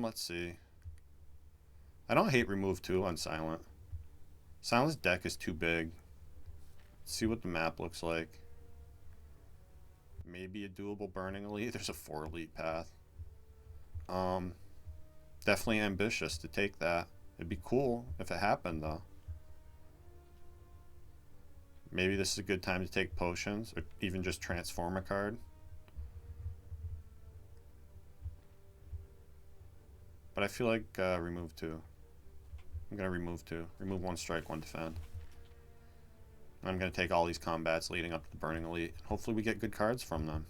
Let's see. I don't hate remove 2 on Silent. Silent's deck is too big. Let's see what the map looks like. Maybe a doable Burning Elite. There's a 4 elite path. Definitely ambitious to take that. It'd be cool if it happened though. Maybe this is a good time to take potions or even just transform a card. But I feel like remove 2. I'm going to remove 2. Remove 1 strike, 1 defend. I'm going to take all these combats leading up to the Burning Elite. Hopefully we get good cards from them.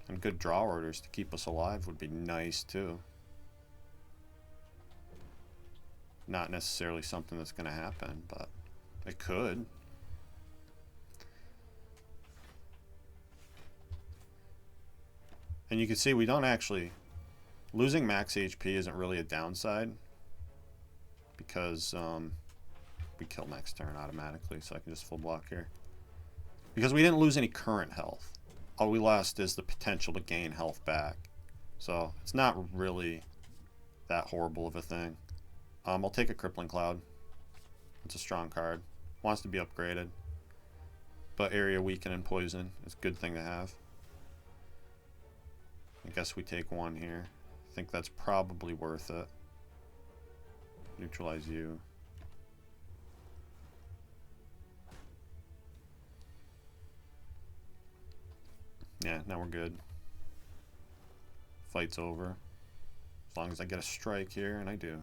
And good draw orders to keep us alive would be nice too. Not necessarily something that's going to happen, but it could. And you can see we don't actually... Losing max HP isn't really a downside. Because we kill next turn automatically, so I can just full block here. Because we didn't lose any current health. All we lost is the potential to gain health back. So it's not really that horrible of a thing. I'll take a Crippling Cloud. It's a strong card. Wants to be upgraded. But area weaken and poison is a good thing to have. I guess we take 1 here. I think that's probably worth it. Neutralize you. Yeah, now we're good. Fight's over. As long as I get a strike here, and I do.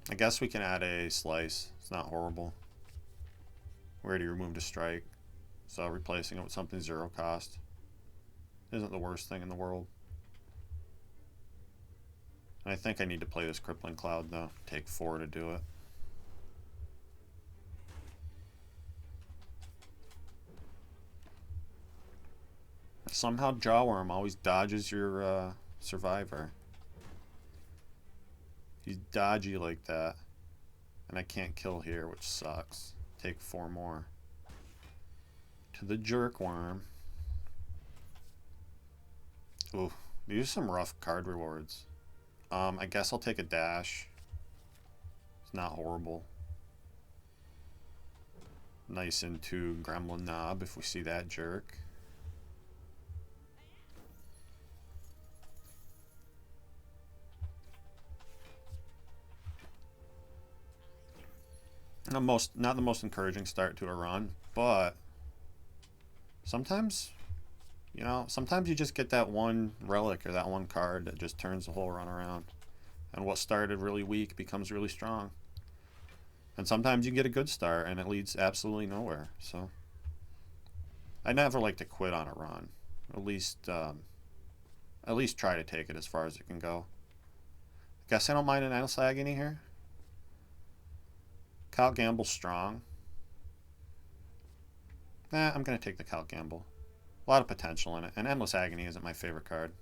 I guess we can add a slice. It's not horrible. We already removed a strike, so replacing it with something 0 cost isn't the worst thing in the world. And I think I need to play this Crippling Cloud though. Take 4 to do it. Somehow Jawworm always dodges your survivor. He's dodgy like that. And I can't kill here, which sucks. Take 4 more. To the Jerkworm. Ooh, these are some rough card rewards. I guess I'll take a dash. It's not horrible. Nice into Gremlin Knob if we see that jerk. Not the most encouraging start to a run, but sometimes, you know, sometimes you just get that one relic or that one card that just turns the whole run around. And what started really weak becomes really strong. And sometimes you get a good start and it leads absolutely nowhere. So I never like to quit on a run. At least try to take it as far as it can go. I guess I don't mind an Endless Agony here. Cal Gamble's strong. I'm going to take the Cal Gamble. A lot of potential in it. And Endless Agony isn't my favorite card.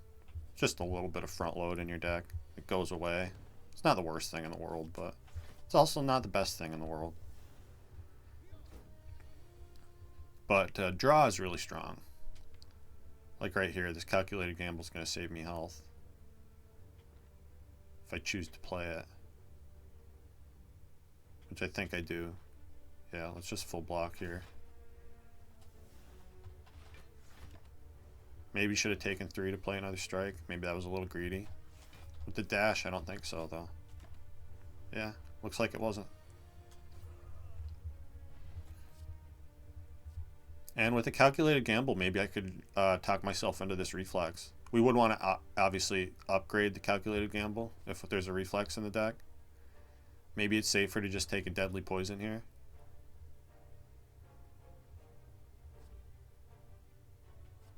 Just a little bit of front load in your deck. It goes away. It's not the worst thing in the world, but it's also not the best thing in the world. But draw is really strong. Like right here, this Calculated Gamble is going to save me health. If I choose to play it. Which I think I do. Yeah, let's just full block here. Maybe should have taken 3 to play another strike. Maybe that was a little greedy. With the dash, I don't think so, though. Yeah, looks like it wasn't. And with the Calculated Gamble, maybe I could talk myself into this reflex. We would want to obviously upgrade the Calculated Gamble if there's a reflex in the deck. Maybe it's safer to just take a Deadly Poison here.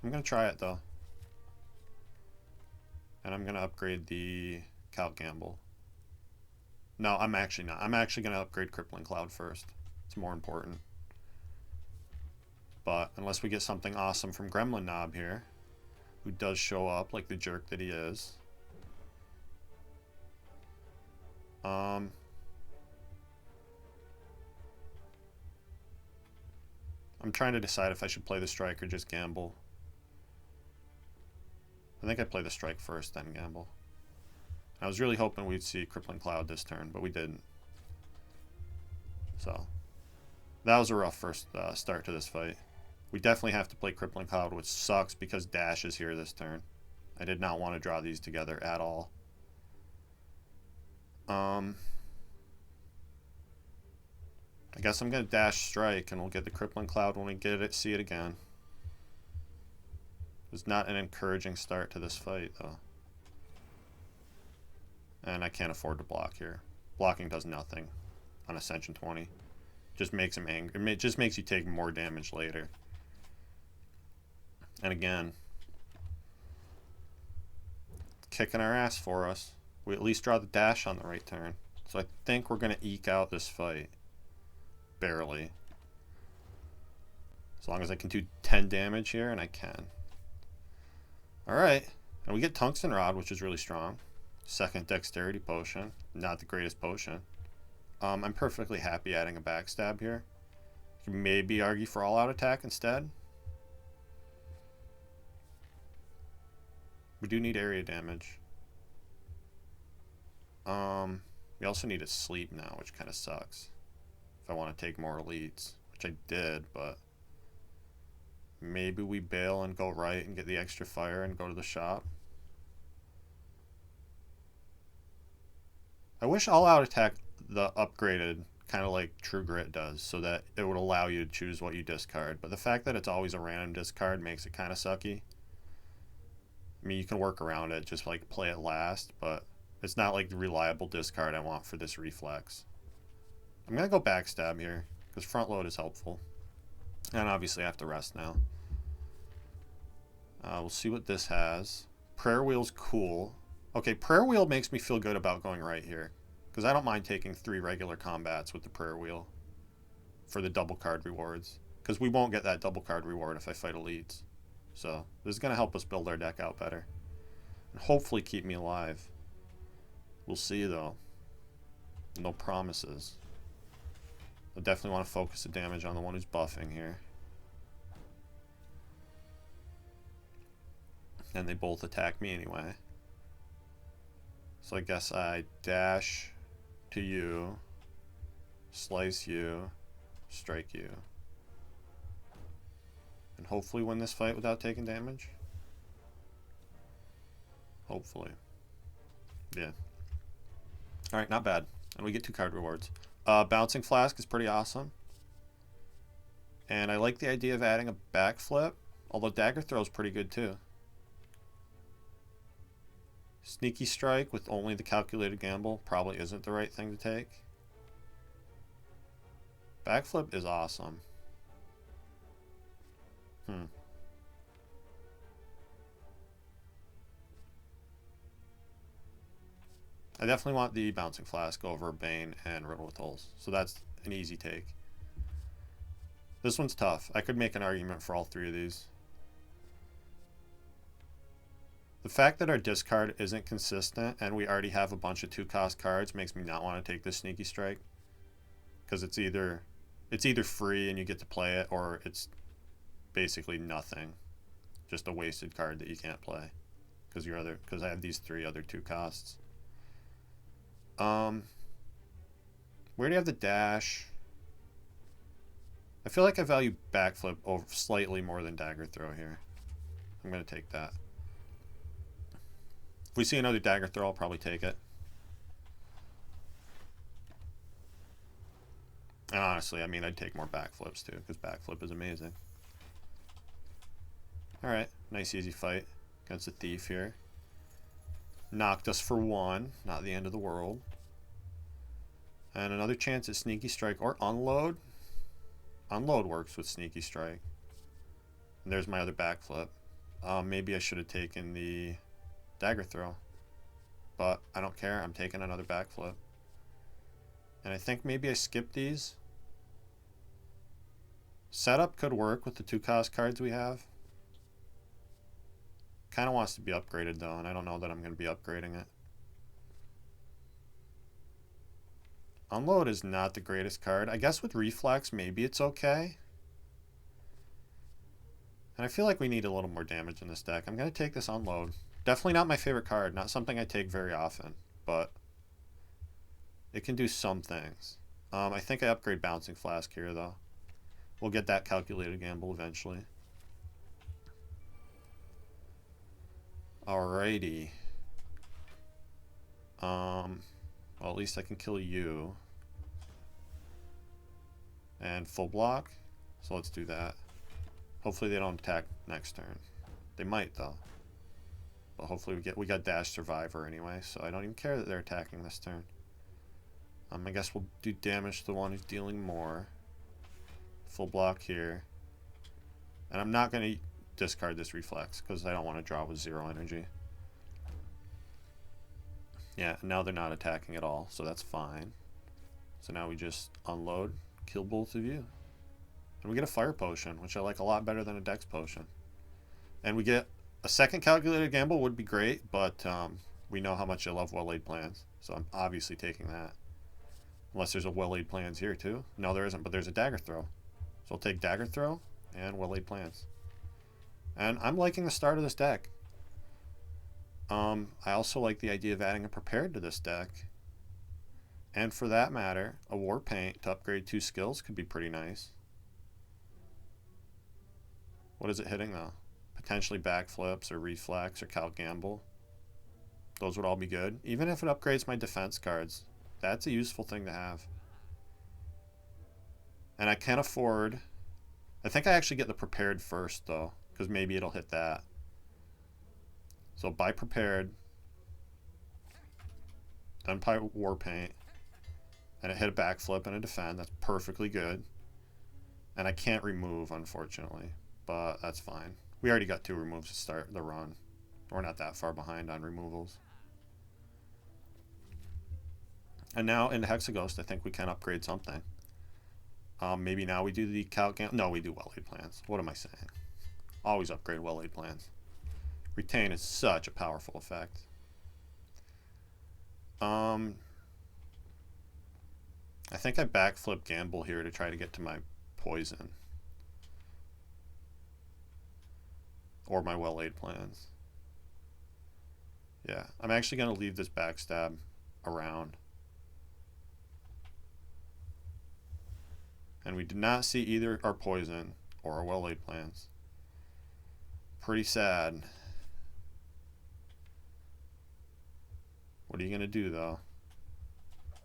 I'm going to try it though. And I'm going to upgrade the Cal Gamble. No, I'm actually not. I'm actually going to upgrade Crippling Cloud first. It's more important. But unless we get something awesome from Gremlin Knob here, who does show up like the jerk that he is. I'm trying to decide if I should play the strike or just gamble. I think I play the strike first, then gamble. I was really hoping we'd see Crippling Cloud this turn, but we didn't. So, that was a rough first start to this fight. We definitely have to play Crippling Cloud, which sucks because Dash is here this turn. I did not want to draw these together at all. I guess I'm going to Dash Strike, and we'll get the Crippling Cloud when we get it, see it again. It was not an encouraging start to this fight, though. And I can't afford to block here. Blocking does nothing on Ascension 20. Just makes him angry. It just makes you take more damage later. And again, kicking our ass for us. We at least draw the dash on the right turn. So I think we're going to eke out this fight. Barely. As long as I can do 10 damage here, and I can. Alright. And we get Tungsten Rod, which is really strong. Second Dexterity Potion. Not the greatest potion. I'm perfectly happy adding a Backstab here. You can maybe argue for All-Out Attack instead. We do need area damage. We also need a sleep now, which kind of sucks. If I want to take more elites, which I did, but maybe we bail and go right and get the extra fire and go to the shop. I wish All-Out Attack the upgraded kind of like True Grit does, so that it would allow you to choose what you discard. But the fact that it's always a random discard makes it kind of sucky. I mean, you can work around it, just like play it last, but it's not like the reliable discard I want for this reflex. I'm going to go Backstab here, because front load is helpful. And obviously I have to rest now. We'll see what this has. Prayer Wheel's cool. Okay, Prayer Wheel makes me feel good about going right here, because I don't mind taking 3 regular combats with the Prayer Wheel for the double card rewards, because we won't get that double card reward if I fight elites. So this is going to help us build our deck out better. And hopefully keep me alive. We'll see, though. No promises. I definitely want to focus the damage on the one who's buffing here. And they both attack me anyway. So I guess I dash to you, slice you, strike you. And hopefully win this fight without taking damage. Hopefully. Yeah. Alright, not bad. And we get 2 card rewards. Bouncing Flask is pretty awesome. And I like the idea of adding a backflip, although Dagger Throw is pretty good too. Sneaky Strike with only the calculated gamble probably isn't the right thing to take. Backflip is awesome. I definitely want the Bouncing Flask over Bane and Riddle with Holes, so that's an easy take. This one's tough. I could make an argument for all 3 of these. The fact that our discard isn't consistent and we already have a bunch of 2-cost cards makes me not want to take this Sneaky Strike, because it's either free and you get to play it, or it's basically nothing, just a wasted card that you can't play because I have these 3 other 2 costs. We already have the dash. I feel like I value Backflip over slightly more than Dagger Throw here. I'm going to take that. If we see another Dagger Throw, I'll probably take it. And honestly, I mean, I'd take more Backflips too, because Backflip is amazing. Alright, nice easy fight against the Thief here. Knocked us for 1, not the end of the world. And another chance at Sneaky Strike or Unload. Unload works with Sneaky Strike. And there's my other Backflip. Maybe I should have taken the Dagger Throw. But I don't care, I'm taking another Backflip. And I think maybe I skip these. Setup could work with the 2-cost cards we have. Kind of wants to be upgraded though, and I don't know that I'm going to be upgrading it. Unload is not the greatest card. I guess with Reflex, maybe it's okay. And I feel like we need a little more damage in this deck. I'm going to take this Unload. Definitely not my favorite card. Not something I take very often. But it can do some things. I think I upgrade Bouncing Flask here, though. We'll get that Calculated Gamble eventually. Alrighty. Well, at least I can kill you. And full block. So let's do that. Hopefully they don't attack next turn. They might, though. But hopefully we got Dash Survivor anyway, so I don't even care that they're attacking this turn. I guess we'll do damage to the one who's dealing more. Full block here. And I'm not going to discard this Reflex, because I don't want to draw with 0 energy. Yeah, now they're not attacking at all, so that's fine. So now we just unload, kill both of you. And we get a Fire Potion, which I like a lot better than a Dex Potion. And we get a second Calculated Gamble would be great, but we know how much I love Well-Laid Plans, so I'm obviously taking that. Unless there's a Well-Laid Plans here too. No, there isn't, but there's a Dagger Throw. So I'll take Dagger Throw and Well-Laid Plans. And I'm liking the start of this deck. I also like the idea of adding a Prepared to this deck. And for that matter, a War Paint to upgrade 2 skills could be pretty nice. What is it hitting though? Potentially Backflips or Reflex or Cal Gamble. Those would all be good. Even if it upgrades my defense cards, that's a useful thing to have. And I can afford... I think I actually get the Prepared first though, because maybe it'll hit that. So buy Prepared, then buy War Paint, and it hit a Backflip and a Defend. That's perfectly good. And I can't remove, unfortunately, but that's fine. We already got 2 removes to start the run. We're not that far behind on removals. And now into Hexaghost, I think we can upgrade something. Maybe now we do the No, we do Well-Laid Plans. What am I saying? Always upgrade Well-Laid Plans. Retain is such a powerful effect. I think I Backflip Gamble here to try to get to my poison. Or my Well-Laid Plans. Yeah, I'm actually going to leave this Backstab around. And we did not see either our poison or our Well-Laid Plans. Pretty sad. What are you going to do, though?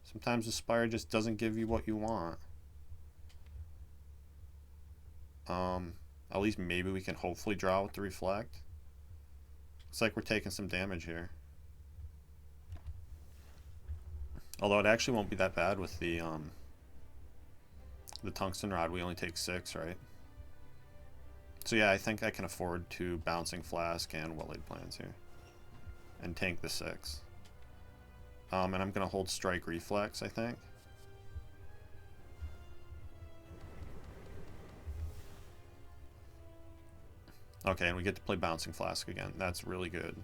Sometimes the Spire just doesn't give you what you want. At least maybe we can hopefully draw with the Reflect. Looks like we're taking some damage here. Although it actually won't be that bad with the Tungsten Rod. We only take 6, right? So yeah, I think I can afford to Bouncing Flask and Well-Laid Plans here. And tank the 6. And I'm going to hold Strike Reflex, I think. Okay, and we get to play Bouncing Flask again. That's really good.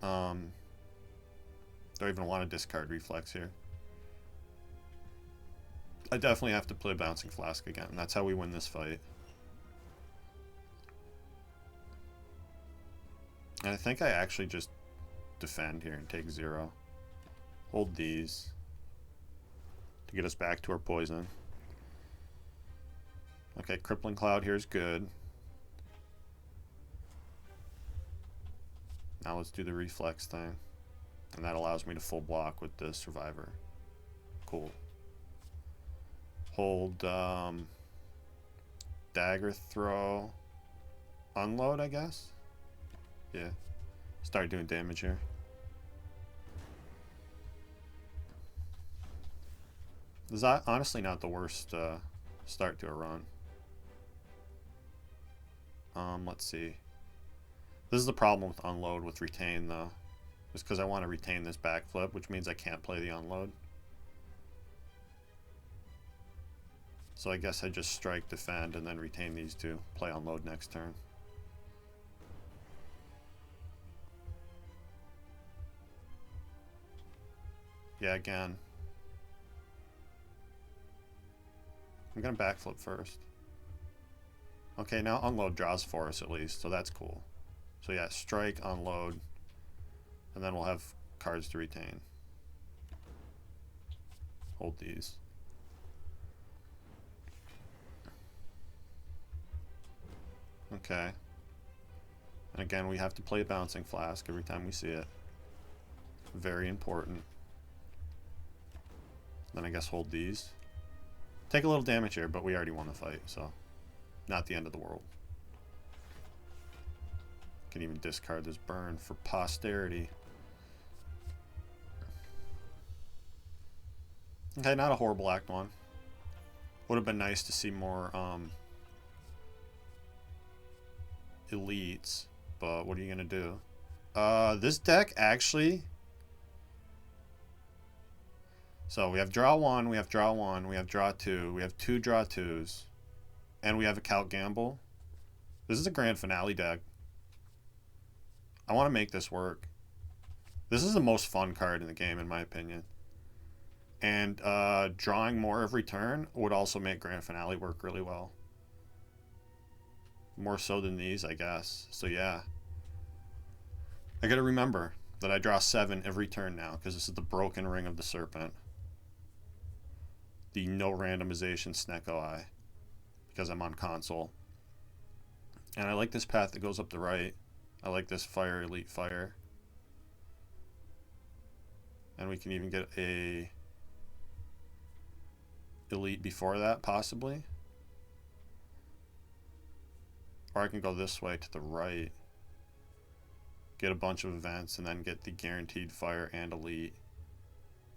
Don't even want to discard Reflex here. I definitely have to play Bouncing Flask again. That's how we win this fight. And I think I actually just defend here and take 0. Hold these to get us back to our poison. Okay, Crippling Cloud here is good. Now let's do the Reflex thing. And that allows me to full block with the Survivor. Cool. Hold Dagger Throw. Unload, I guess? Yeah. Start doing damage here. This is honestly not the worst start to a run. Let's see. This is the problem with Unload with Retain, though. Just because I want to retain this Backflip, which means I can't play the Unload. So I guess I just strike, defend, and then retain these 2. Play Unload next turn. Yeah, again. I'm going to Backflip first. Okay, now unload draws for us at least, so that's cool. So yeah, strike, unload, and then we'll have cards to retain. Hold these. Okay. And again, we have to play a bouncing flask every time we see it. Very important. Then I guess hold these. Take a little damage here, but we already won the fight, so not the end of the world. Can even discard this burn for posterity. Okay, not a horrible act one. Would have been nice to see more elites, but what are you gonna do? This deck actually. So we have draw one, we have draw one, we have draw two, we have two draw twos, and we have a Calc Gamble. This is a grand finale deck. I want to make this work. This is the most fun card in the game, in my opinion. And drawing more every turn would also make grand finale work really well. More so than these, I guess. So yeah. I gotta remember that I draw 7 every turn now, because this is the broken ring of the serpent. The no randomization Snecko Eye, because I'm on console. And I like this path that goes up the right. I like this fire, elite fire. And we can even get a elite before that, possibly. Or I can go this way to the right. Get a bunch of events and then get the guaranteed fire and elite.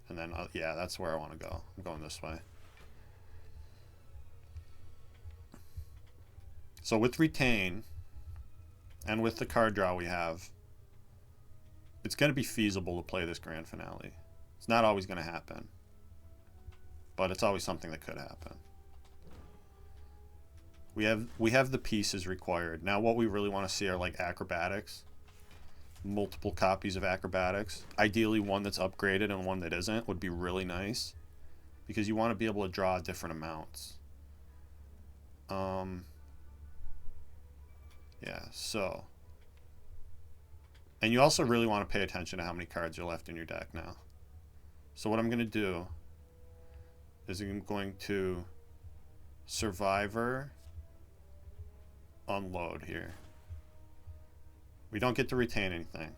And then, yeah, that's where I want to go. I'm going this way. So with retain, and with the card draw we have, it's going to be feasible to play this grand finale. It's not always going to happen, but it's always something that could happen. We have the pieces required. Now what we really want to see are like acrobatics. Multiple copies of acrobatics. Ideally one that's upgraded and one that isn't would be really nice, because you want to be able to draw different amounts. Yeah, so. And you also really want to pay attention to how many cards are left in your deck now. So what I'm going to do is I'm going to Survivor unload here. We don't get to retain anything.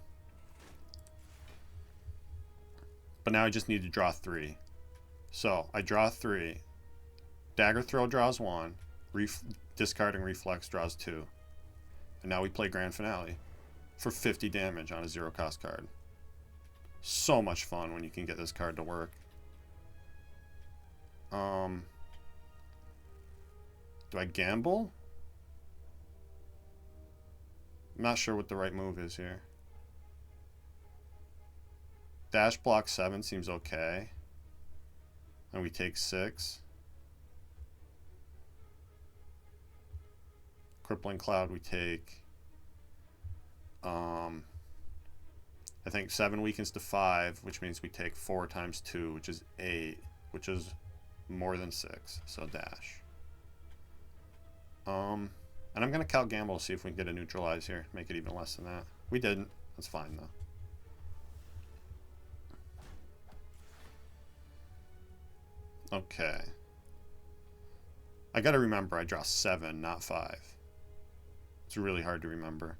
But now I just need to draw 3. So I draw 3. Dagger Throw draws 1. Discarding Reflex draws 2. And now we play Grand Finale for 50 damage on a 0-cost card. So much fun when you can get this card to work. Do I gamble? I'm not sure what the right move is here. Dash block 7 seems okay. And we take 6. Crippling Cloud we take. I think 7 weakens to 5, which means we take 4 times 2, which is 8, which is more than 6. So dash. And I'm going to Calc Gamble to see if we can get a neutralize here. Make it even less than that. We didn't. That's fine, though. Okay. I got to remember I draw 7, not 5. It's really hard to remember.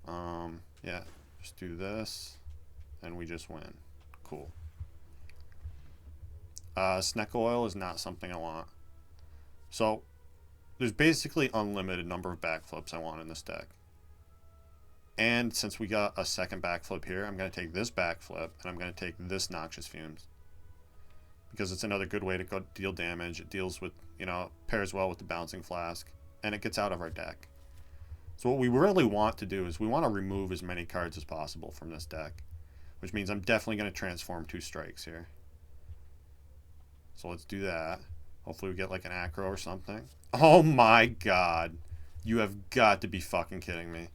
Yeah. Just do this. And we just win. Cool. Snecko Oil is not something I want. So, there's basically unlimited number of backflips I want in this deck. And since we got a second backflip here, I'm going to take this backflip, and I'm going to take this Noxious Fumes. Because it's another good way to go deal damage. It deals with, you know, pairs well with the Bouncing Flask, and it gets out of our deck. So what we really want to do is we want to remove as many cards as possible from this deck. Which means I'm definitely going to transform 2 strikes here. So let's do that. Hopefully we get like an acro or something. Oh my god. You have got to be fucking kidding me.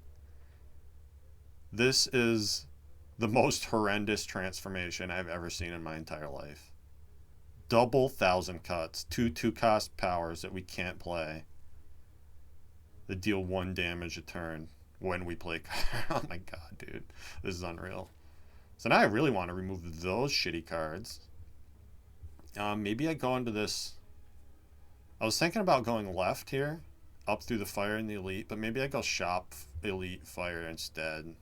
This is the most horrendous transformation I've ever seen in my entire life. Double 1,000 cuts. Two cost powers that we can't play. That deal 1 damage a turn when we play. Oh my god, dude. This is unreal. So now I really want to remove those shitty cards. Maybe I go into this. I was thinking about going left here, up through the fire and the elite, but maybe I go shop elite fire instead.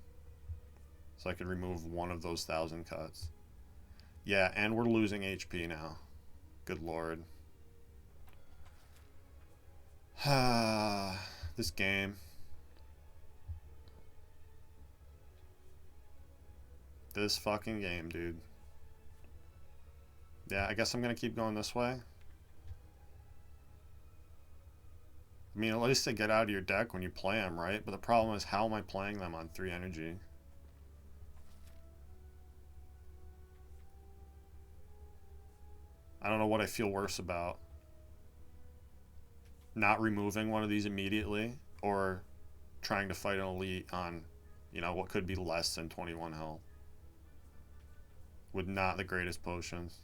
So I could remove one of those 1,000 cuts. Yeah, and we're losing HP now. Good lord. This game. This fucking game, dude. Yeah, I guess I'm gonna keep going this way. I mean, at least they get out of your deck when you play them, right? But the problem is, how am I playing them on 3 energy? I don't know what I feel worse about. Not removing one of these immediately, or trying to fight an elite on, you know, what could be less than 21 health. With not the greatest potions.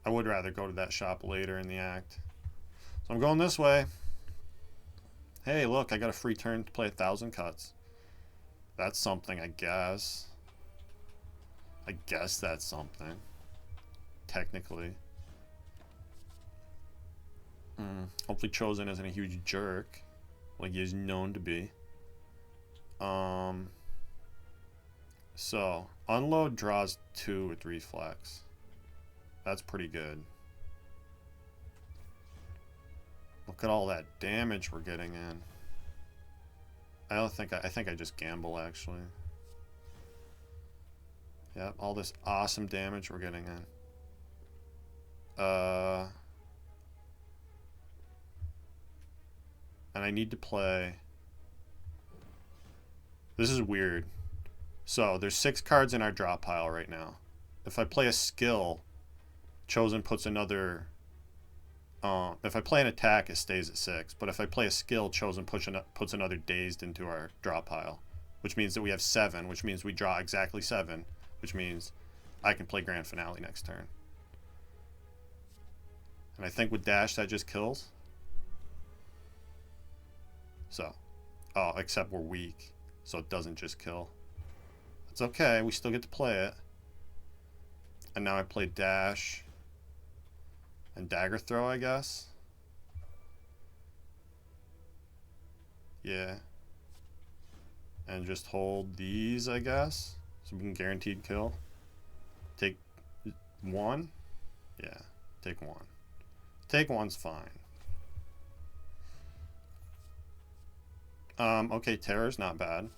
I would rather go to that shop later in the act. So I'm going this way. Hey, look, I got a free turn to play 1,000 cuts. That's something, I guess. I guess that's something. Technically. Hopefully Chosen isn't a huge jerk, like he is known to be. So, Unload draws 2 with Reflex. That's pretty good. Look at all that damage we're getting in. I think I just gamble, actually. Yep, all this awesome damage we're getting in. And I need to play... This is weird. So, there's 6 cards in our draw pile right now. If I play a skill, Chosen puts another... if I play an attack, it stays at 6. But if I play a skill, Chosen puts another Dazed into our draw pile. Which means that we have 7, which means we draw exactly 7. Which means I can play Grand Finale next turn. And I think with Dash, that just kills. So. Oh, except we're weak. So it doesn't just kill. It's okay, we still get to play it. And now I play Dash and Dagger Throw, I guess. Yeah. And just hold these, I guess. So we can guaranteed kill. Take 1? Yeah, take 1. Take 1's fine. Okay, Terror's not bad.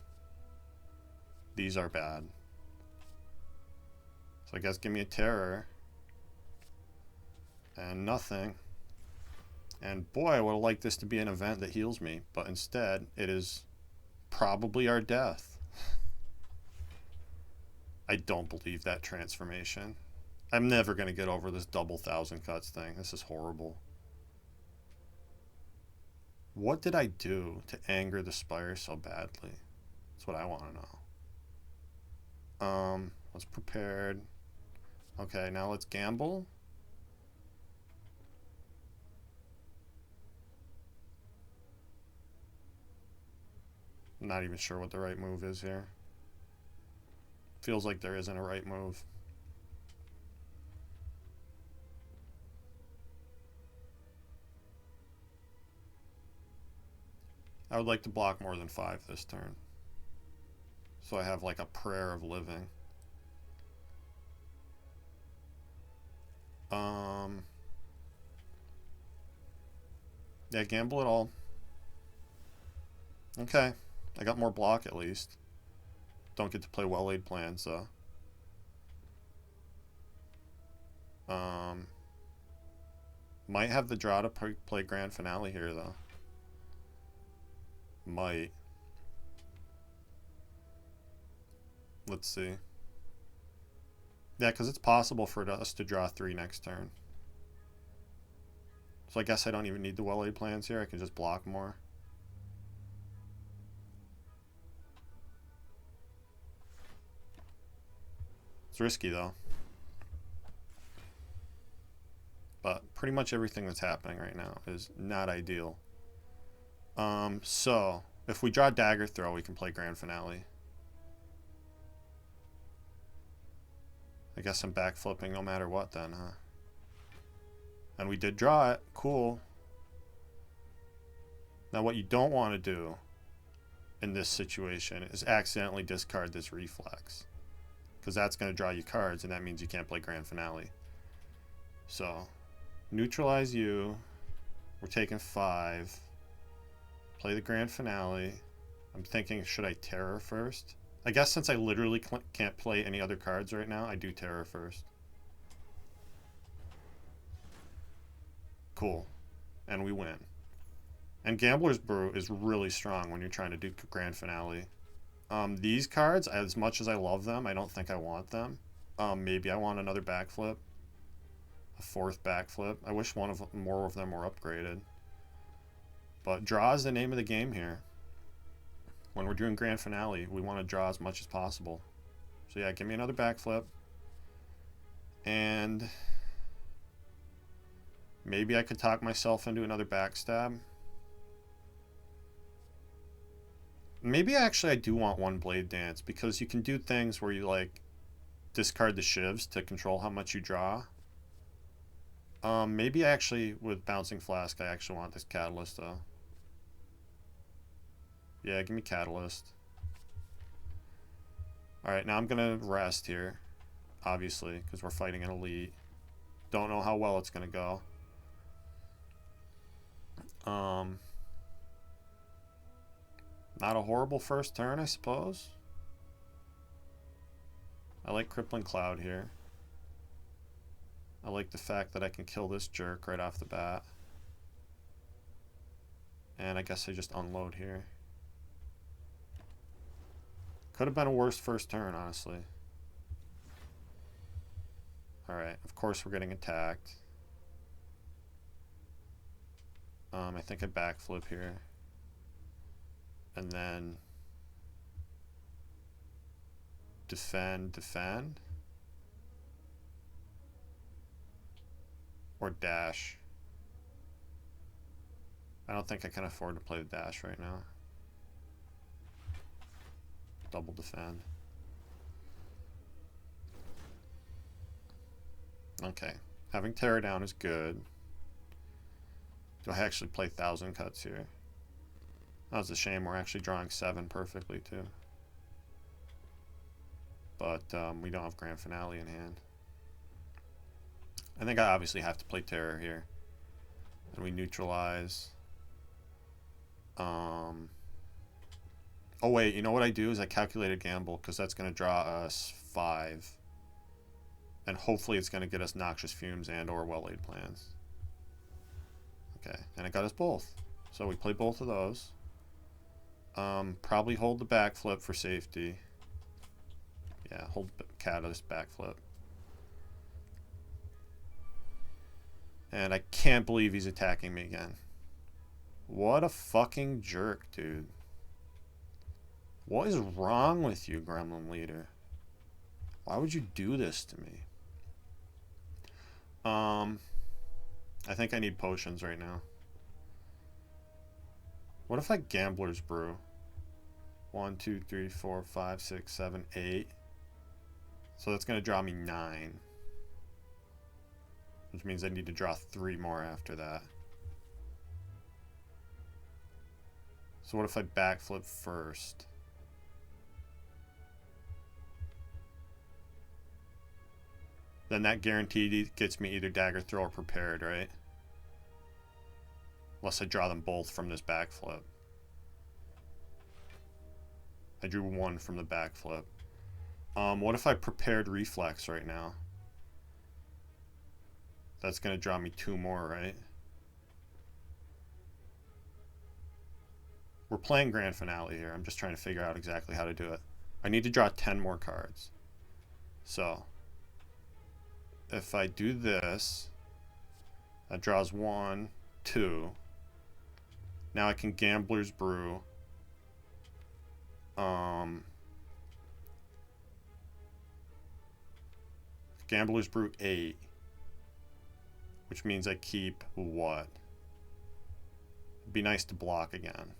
These are bad. So I guess give me a Terror. And nothing. And boy, I would have liked this to be an event that heals me. But instead, it is probably our death. I don't believe that transformation. I'm never going to get over this double 1,000 cuts thing. This is horrible. What did I do to anger the Spire so badly? That's what I want to know. Let's prepared. Okay, now let's gamble. I'm not even sure what the right move is here. Feels like there isn't a right move. I would like to block more than 5 this turn. So I have like a prayer of living. Yeah, gamble it all. Okay. I got more block at least. Don't get to play well-laid plans, though. Might have the draw to play Grand Finale here, though. Might. Let's see. Yeah, because it's possible for us to draw 3 next turn. So I guess I don't even need the well-laid plans here. I can just block more. It's risky though. But pretty much everything that's happening right now is not ideal. So if we draw Dagger Throw, we can play Grand Finale. I guess I'm backflipping no matter what then, huh? And we did draw it. Cool. Now what you don't want to do in this situation is accidentally discard this Reflex, because that's going to draw you cards, and that means you can't play Grand Finale. So neutralize you. We're taking 5. Play the Grand Finale. I'm thinking, should I Terror first? I guess since I literally can't play any other cards right now, I do Terror first. Cool. And we win. And Gambler's Brew is really strong when you're trying to do Grand Finale. These cards, as much as I love them, I don't think I want them. Maybe I want another backflip. A 4th backflip. I wish more of them were upgraded. But draw is the name of the game here. When we're doing Grand Finale, we want to draw as much as possible. So yeah, give me another backflip. And maybe I could talk myself into another backstab. Maybe actually I do want 1 Blade Dance, because you can do things where you like discard the shivs to control how much you draw. Maybe actually with Bouncing Flask I actually want this Catalyst though. Yeah, give me Catalyst. Alright, now I'm gonna rest here, obviously, because we're fighting an elite. Don't know how well it's gonna go. Not a horrible first turn, I suppose. I like Crippling Cloud here. I like the fact that I can kill this jerk right off the bat. And I guess I just unload here. Could have been a worse first turn, honestly. Alright, of course we're getting attacked. I think I backflip here. And then defend. Or dash. I don't think I can afford to play the dash right now. Double defend. Okay. Having Terror down is good. Do I actually play 1,000 Cuts here? That was a shame. We're actually drawing 7 perfectly, too. But we don't have Grand Finale in hand. I think I obviously have to play Terror here. And we neutralize. Oh wait, you know what I do is I calculate a gamble, because that's going to draw us 5. And hopefully it's going to get us Noxious Fumes and or Well-Laid Plans. Okay, and it got us both. So we play both of those. Probably hold the backflip for safety. Yeah, hold Catalyst backflip. And I can't believe he's attacking me again. What a fucking jerk, dude. What is wrong with you, Gremlin Leader? Why would you do this to me? I think I need potions right now. What if I Gambler's Brew? 1, 2, 3, 4, 5, 6, 7, 8. So that's going to draw me 9. Which means I need to draw 3 more after that. So what if I backflip first? Then that guaranteed gets me either Dagger Throw or Prepared, right? Unless I draw them both from this backflip. I drew 1 from the backflip. What if I Prepared Reflex right now? That's going to draw me 2 more, right? We're playing Grand Finale here. I'm just trying to figure out exactly how to do it. I need to draw 10 more cards. So, if I do this, that draws 1, 2. Now I can Gambler's Brew. Gambler's Brute 8. Which means I keep what? It'd be nice to block again.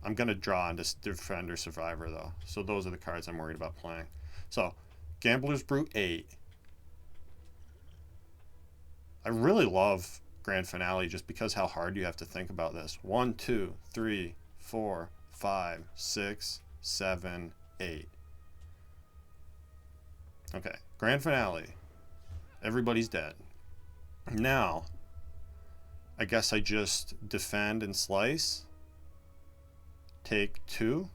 I'm going to draw into Defender Survivor, though. So those are the cards I'm worried about playing. So, Gambler's Brute 8. I really love Grand Finale just because how hard you have to think about this. 1, 2, 3, 4, 5, 6, 7, 8. Okay, Grand Finale. Everybody's dead. Now, I guess I just defend and slice. Take 2.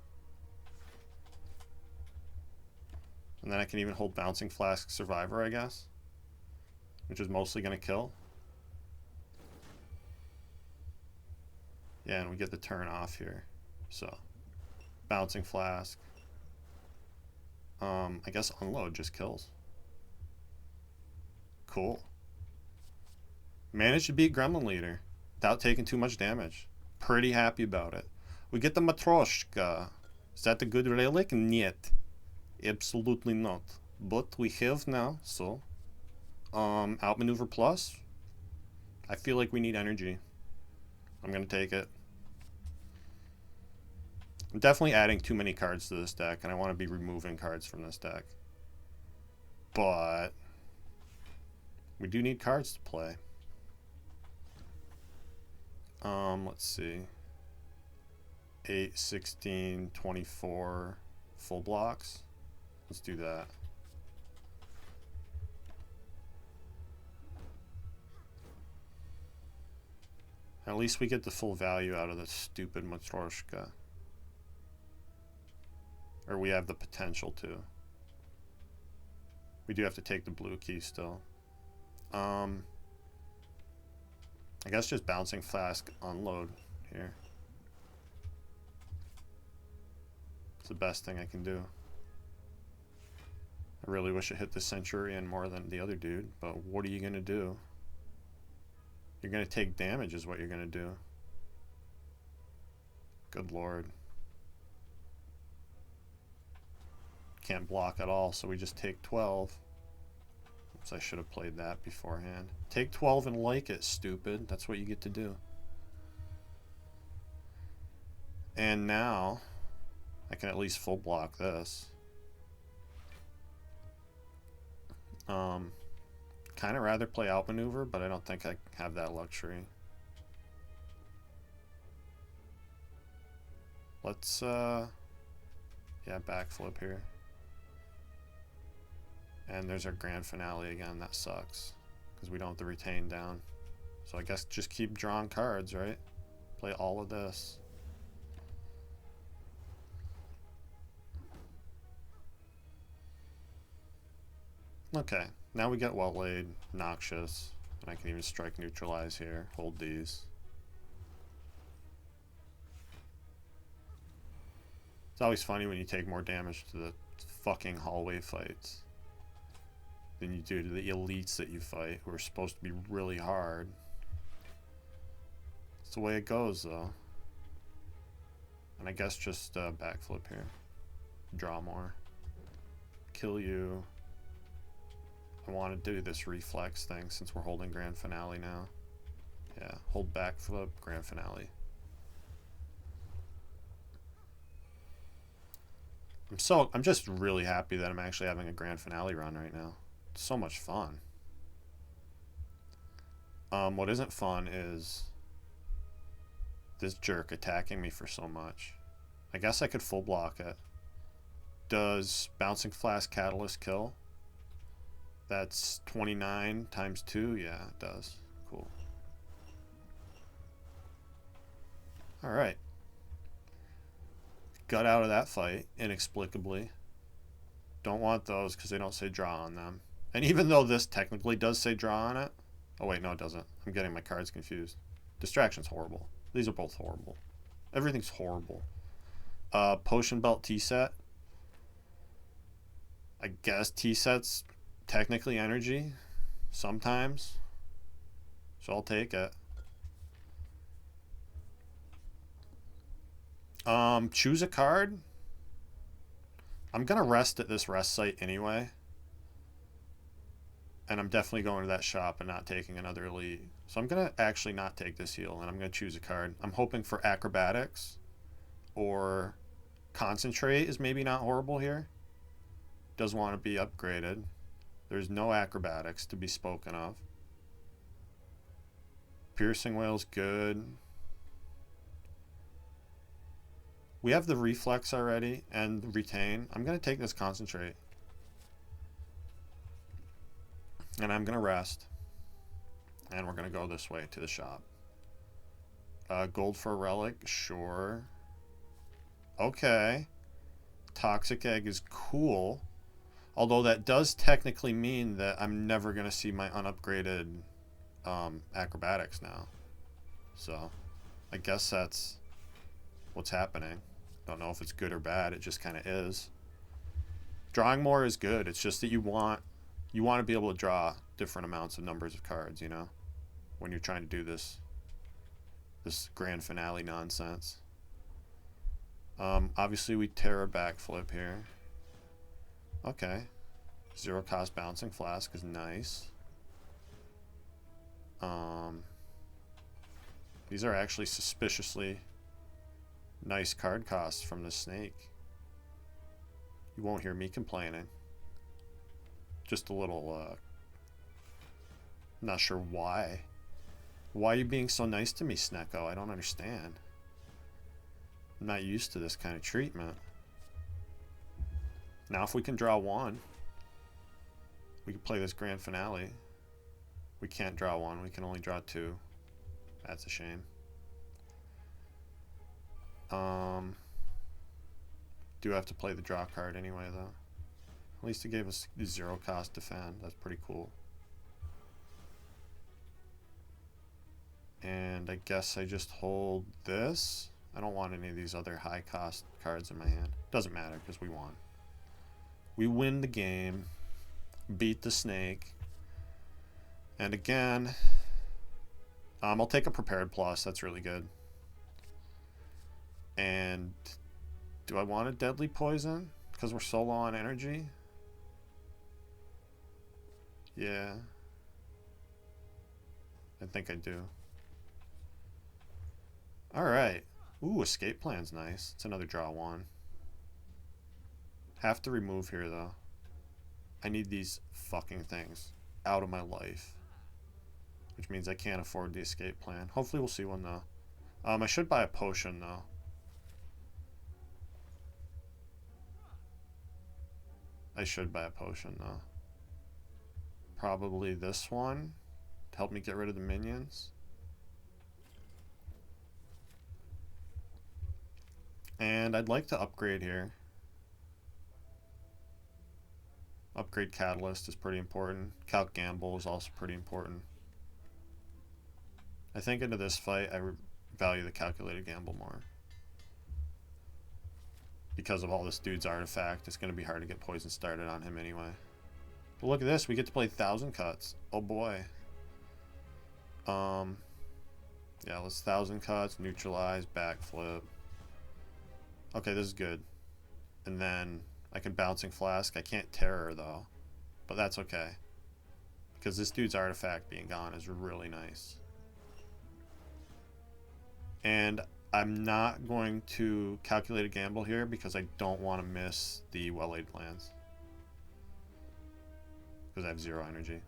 And then I can even hold Bouncing Flask Survivor, I guess. Which is mostly going to kill. Yeah, and we get the turn off here. So, Bouncing Flask. I guess Unload just kills. Cool. Managed to beat Gremlin Leader without taking too much damage. Pretty happy about it. We get the Matroshka. Is that a good relic? Niet. Absolutely not. But we have now, so... Outmaneuver Plus. I feel like we need energy. I'm going to take it. I'm definitely adding too many cards to this deck, and I want to be removing cards from this deck. But we do need cards to play. Let's see. 8, 16, 24 full blocks. Let's do that. At least we get the full value out of this stupid Matroshka. Or we have the potential to. We do have to take the blue key still. I guess just Bouncing Flask Unload here. It's the best thing I can do. I really wish it hit the Centurion more than the other dude, but what are you going to do? You're going to take damage is what you're going to do. Good lord. Can't block at all, so we just take 12. Oops, I should have played that beforehand. Take 12 and like it, stupid. That's what you get to do. And now, I can at least full block this. Kind of rather play Outmaneuver, but I don't think I have that luxury. Let's, yeah, backflip here. And there's our Grand Finale again. That sucks, because we don't have the retain down. So I guess just keep drawing cards, right? Play all of this. Okay, now we get Well Laid, Noxious, and I can even strike Neutralize here, hold these. It's always funny when you take more damage to the fucking hallway fights than you do to the elites that you fight, who are supposed to be really hard. It's the way it goes, though. And I guess just backflip here. Draw more. Kill you. I want to do this reflex thing since we're holding Grand Finale now. Yeah, hold backflip, Grand Finale. I'm just really happy that I'm actually having a Grand Finale run right now. It's so much fun. What isn't fun is this jerk attacking me for so much. I guess I could full block it. Does Bouncing Flask Catalyst kill? That's 29 times 2. Yeah, it does. Cool. Alright. Got out of that fight inexplicably. Don't want those because they don't say draw on them. And even though this technically does say draw on it. Oh wait, no it doesn't. I'm getting my cards confused. Distraction's horrible. These are both horrible. Everything's horrible. Potion Belt T-set. I guess T-set's technically energy. Sometimes. So I'll take it. Choose a card. I'm gonna rest at this rest site anyway. And I'm definitely going to that shop and not taking another elite. So I'm going to actually not take this heal, and I'm going to choose a card. I'm hoping for acrobatics or concentrate is maybe not horrible here. Does want to be upgraded. There's no acrobatics to be spoken of. Piercing whale's good. We have the reflex already and retain. I'm going to take this concentrate. And I'm going to rest. And we're going to go this way to the shop. Gold for a relic? Sure. Okay. Toxic egg is cool. Although that does technically mean that I'm never going to see my unupgraded acrobatics now. So, I guess that's what's happening. Don't know if it's good or bad. It just kind of is. Drawing more is good. It's just that you want to be able to draw different amounts of numbers of cards, you know, when you're trying to do this grand finale nonsense. Obviously we tear a backflip here. Okay. Zero cost bouncing flask is nice. These are actually suspiciously nice card costs from the snake. You won't hear me complaining. Just a little, not sure why. Why are you being so nice to me, Snecko? I don't understand. I'm not used to this kind of treatment. Now if we can draw one, we can play this grand finale. We can't draw one, we can only draw two. That's a shame. Do have to play the draw card anyway, though. At least it gave us zero cost defend. That's pretty cool. And I guess I just hold this. I don't want any of these other high cost cards in my hand. Doesn't matter because we won. We win the game. Beat the snake. And again, I'll take a prepared plus. That's really good. And do I want a deadly poison? Because we're so low on energy? Yeah. I think I do. Alright. Ooh, escape plan's nice. It's another draw one. Have to remove here, though. I need these fucking things out of my life. Which means I can't afford the escape plan. Hopefully we'll see one, though. I should buy a potion, though. I should buy a potion, though. Probably this one to help me get rid of the minions. And I'd like to upgrade here. Upgrade Catalyst is pretty important. Calc Gamble is also pretty important. I think into this fight I value the Calculated Gamble more. Because of all this dude's artifact, it's going to be hard to get poison started on him anyway. But look at this, we get to play 1,000 cuts. Oh boy. Yeah, let's 1,000 cuts, neutralize, backflip. Okay, this is good. And then I can Bouncing Flask. I can't Terror though, but that's okay. Because this dude's artifact being gone is really nice. And I'm not going to calculate a gamble here because I don't want to miss the well-laid plans. Because I have zero energy.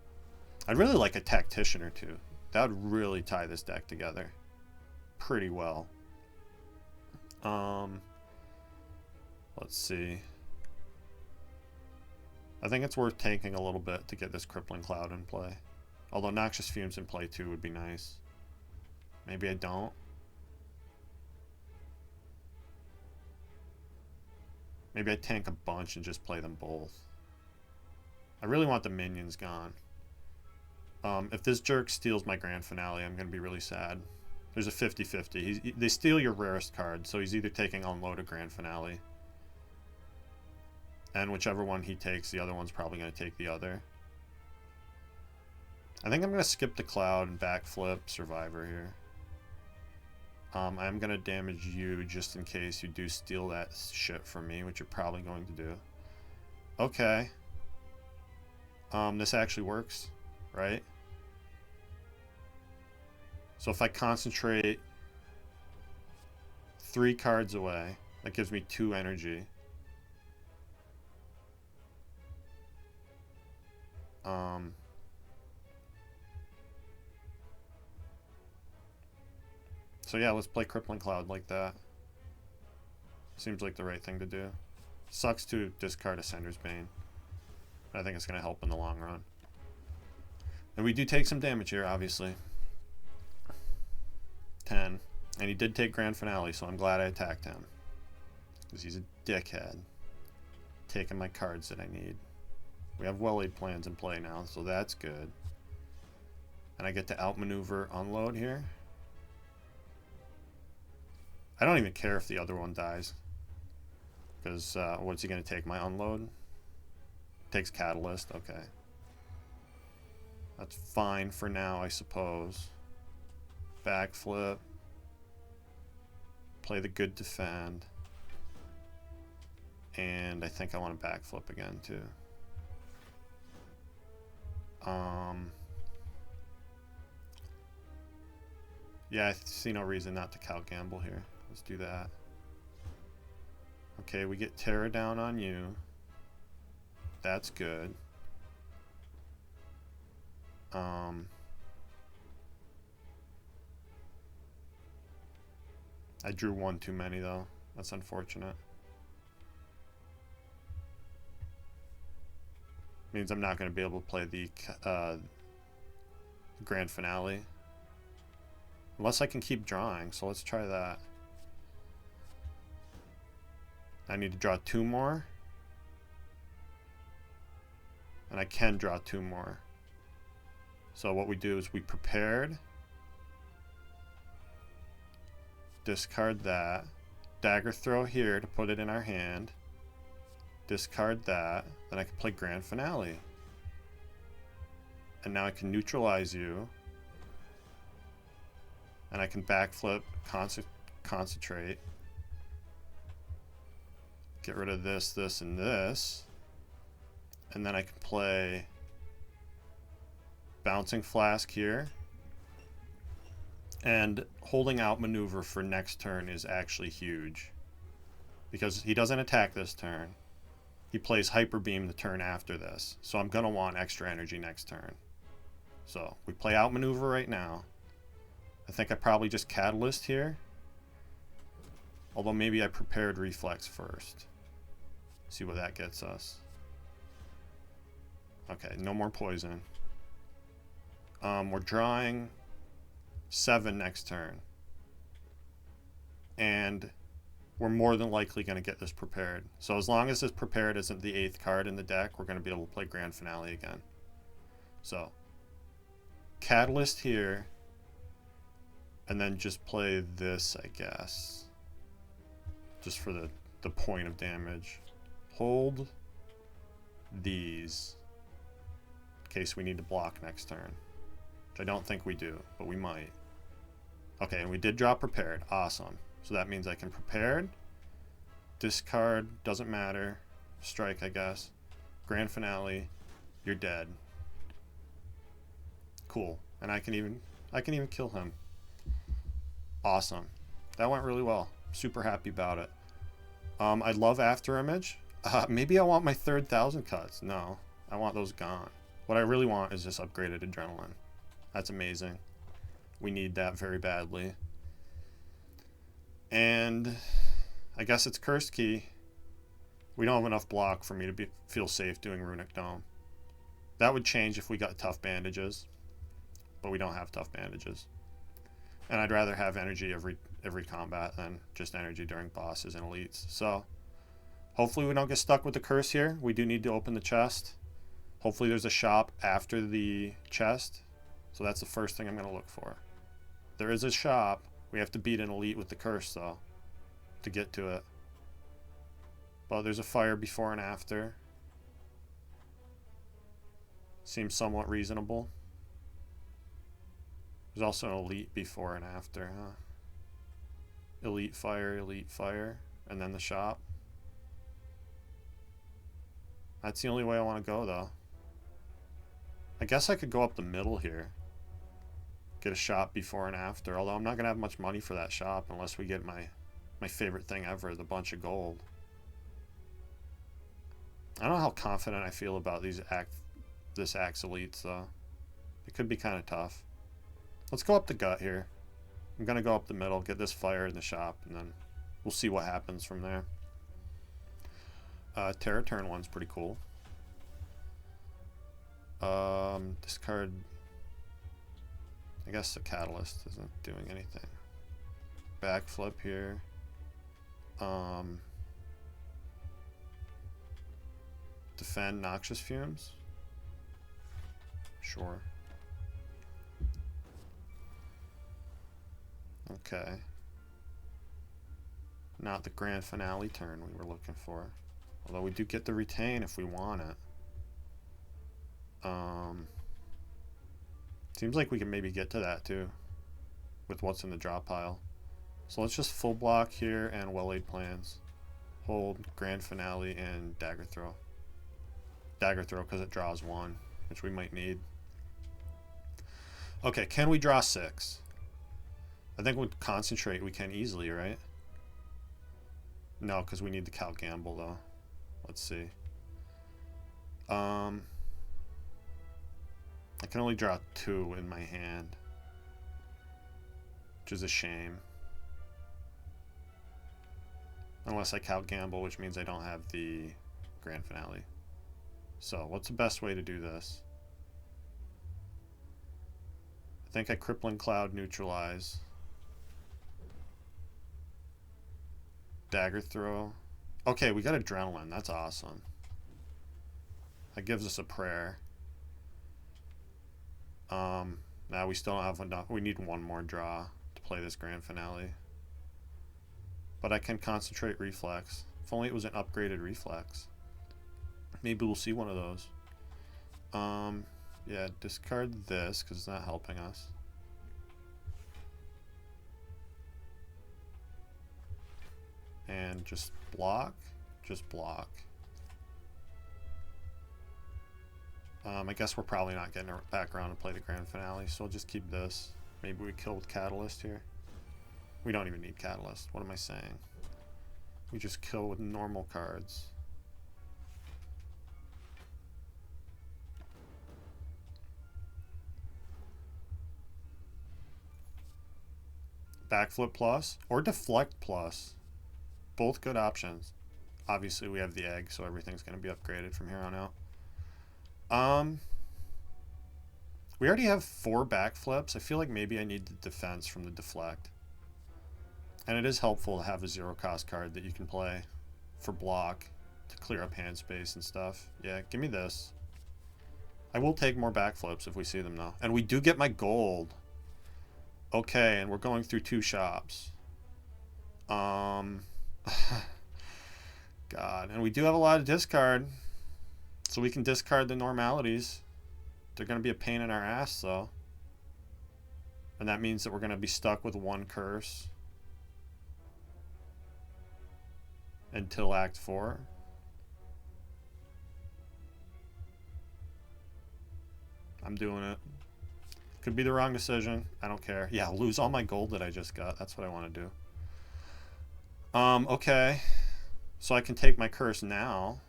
I'd really like a Tactician or two. That would really tie this deck together pretty well. Let's see. I think it's worth taking a little bit to get this Crippling Cloud in play. Although Noxious Fumes in play too would be nice. Maybe I don't. Maybe I tank a bunch and just play them both. I really want the minions gone. If this jerk steals my grand finale, I'm going to be really sad. There's a 50-50. They steal your rarest card, so he's either taking unloaded grand finale. And whichever one he takes, the other one's probably going to take the other. I think I'm going to skip the cloud and backflip Survivor here. I'm going to damage you just in case you do steal that shit from me, which you're probably going to do. Okay. This actually works, right? So if I concentrate 3 cards away, that gives me 2 energy. So yeah, let's play Crippling Cloud like that. Seems like the right thing to do. Sucks to discard Ascender's Bane. But I think it's going to help in the long run. And we do take some damage here, obviously. 10. And he did take Grand Finale, so I'm glad I attacked him. Because he's a dickhead. Taking my cards that I need. We have well-laid plans in play now, so that's good. And I get to outmaneuver Unload here. I don't even care if the other one dies. Because what's he going to take? My Unload? Takes Catalyst. Okay. That's fine for now, I suppose. Backflip. Play the good defend. And I think I want to backflip again, too. Yeah, I see no reason not to Cal Gamble here. Let's do that. Okay, we get Terra down on you. That's good. I drew 1 too many, though. That's unfortunate. Means I'm not going to be able to play the Grand Finale. Unless I can keep drawing, so let's try that. I need to draw 2 more. And I can draw 2 more. So what we do is we prepared. Discard that. Dagger throw here to put it in our hand. Discard that. Then I can play Grand Finale. And now I can neutralize you. And I can backflip, concentrate. Get rid of this, this, and this. And then I can play Bouncing Flask here. And holding out maneuver for next turn is actually huge. Because he doesn't attack this turn. He plays Hyper Beam the turn after this. So I'm going to want extra energy next turn. So we play outmaneuver right now. I think I probably just Catalyst here. Although maybe I prepared Reflex first. See what that gets us. Okay, no more poison. We're drawing 7 next turn. And we're more than likely going to get this prepared. So as long as this prepared isn't the 8th card in the deck, we're going to be able to play Grand Finale again. So, Catalyst here. And then just play this, I guess. Just for the point of damage. Hold these. In case we need to block next turn. Which I don't think we do, but we might. Okay, and we did draw prepared. Awesome. So that means I can prepared. Discard, doesn't matter. Strike, I guess. Grand Finale. You're dead. Cool. And I can even kill him. Awesome. That went really well. Super happy about it. I love After Image. Maybe I want my 3rd 1,000 cuts. No, I want those gone. What I really want is this upgraded Adrenaline. That's amazing. We need that very badly. And I guess it's Cursed Key. We don't have enough block for me to feel safe doing Runic Dome. That would change if we got tough bandages. But we don't have tough bandages. And I'd rather have energy every combat than just energy during bosses and elites. So hopefully we don't get stuck with the curse here. We do need to open the chest. Hopefully there's a shop after the chest. So that's the first thing I'm going to look for. There is a shop. We have to beat an elite with the curse, though, to get to it. But there's a fire before and after. Seems somewhat reasonable. There's also an elite before and after, huh? Elite fire, and then the shop. That's the only way I want to go, though. I guess I could go up the middle here. Get a shop before and after. Although I'm not going to have much money for that shop unless we get my favorite thing ever, the bunch of gold. I don't know how confident I feel about this Axe Elites, though. It could be kind of tough. Let's go up the gut here. I'm going to go up the middle, get this fire in the shop, and then we'll see what happens from there. Terra turn 1's pretty cool. Discard... I guess the Catalyst isn't doing anything. Backflip here. Defend Noxious Fumes. Sure. Okay. Not the grand finale turn we were looking for. Although we do get the retain if we want it. Seems like we can maybe get to that too. With what's in the drop pile. So let's just full block here and well-laid plans. Hold, grand finale, and dagger throw. Dagger throw because it draws 1, which we might need. Okay, can we draw 6? I think with concentrate we can easily, right? No, because we need the Cal Gamble though. Let's see. I can only draw 2 in my hand, which is a shame. Unless I Cal Gamble, which means I don't have the grand finale. So, what's the best way to do this? I think I Crippling Cloud, neutralize. Dagger throw. Okay, we got Adrenaline. That's awesome. That gives us a prayer. Now we still don't have enough. We need one more draw to play this grand finale. But I can concentrate reflex. If only it was an upgraded reflex. Maybe we'll see one of those. Yeah, discard this because it's not helping us. And just block. Just block. I guess we're probably not getting back around to play the grand finale, so we'll just keep this. Maybe we kill with Catalyst here. We don't even need Catalyst. What am I saying? We just kill with normal cards. Backflip plus or deflect plus. Both good options. Obviously we have the egg, so everything's going to be upgraded from here on out. We already have 4 backflips. I feel like maybe I need the defense from the deflect. And it is helpful to have a 0-cost card that you can play for block to clear up hand space and stuff. Yeah, give me this. I will take more backflips if we see them though. And we do get my gold. Okay, and we're going through 2 shops. God, and we do have a lot of discard. So we can discard the normalities. They're going to be a pain in our ass, though. And that means that we're going to be stuck with 1 curse until Act 4. I'm doing it. Could be the wrong decision. I don't care. Yeah, I'll lose all my gold that I just got. That's what I want to do. Okay. So I can take my curse now.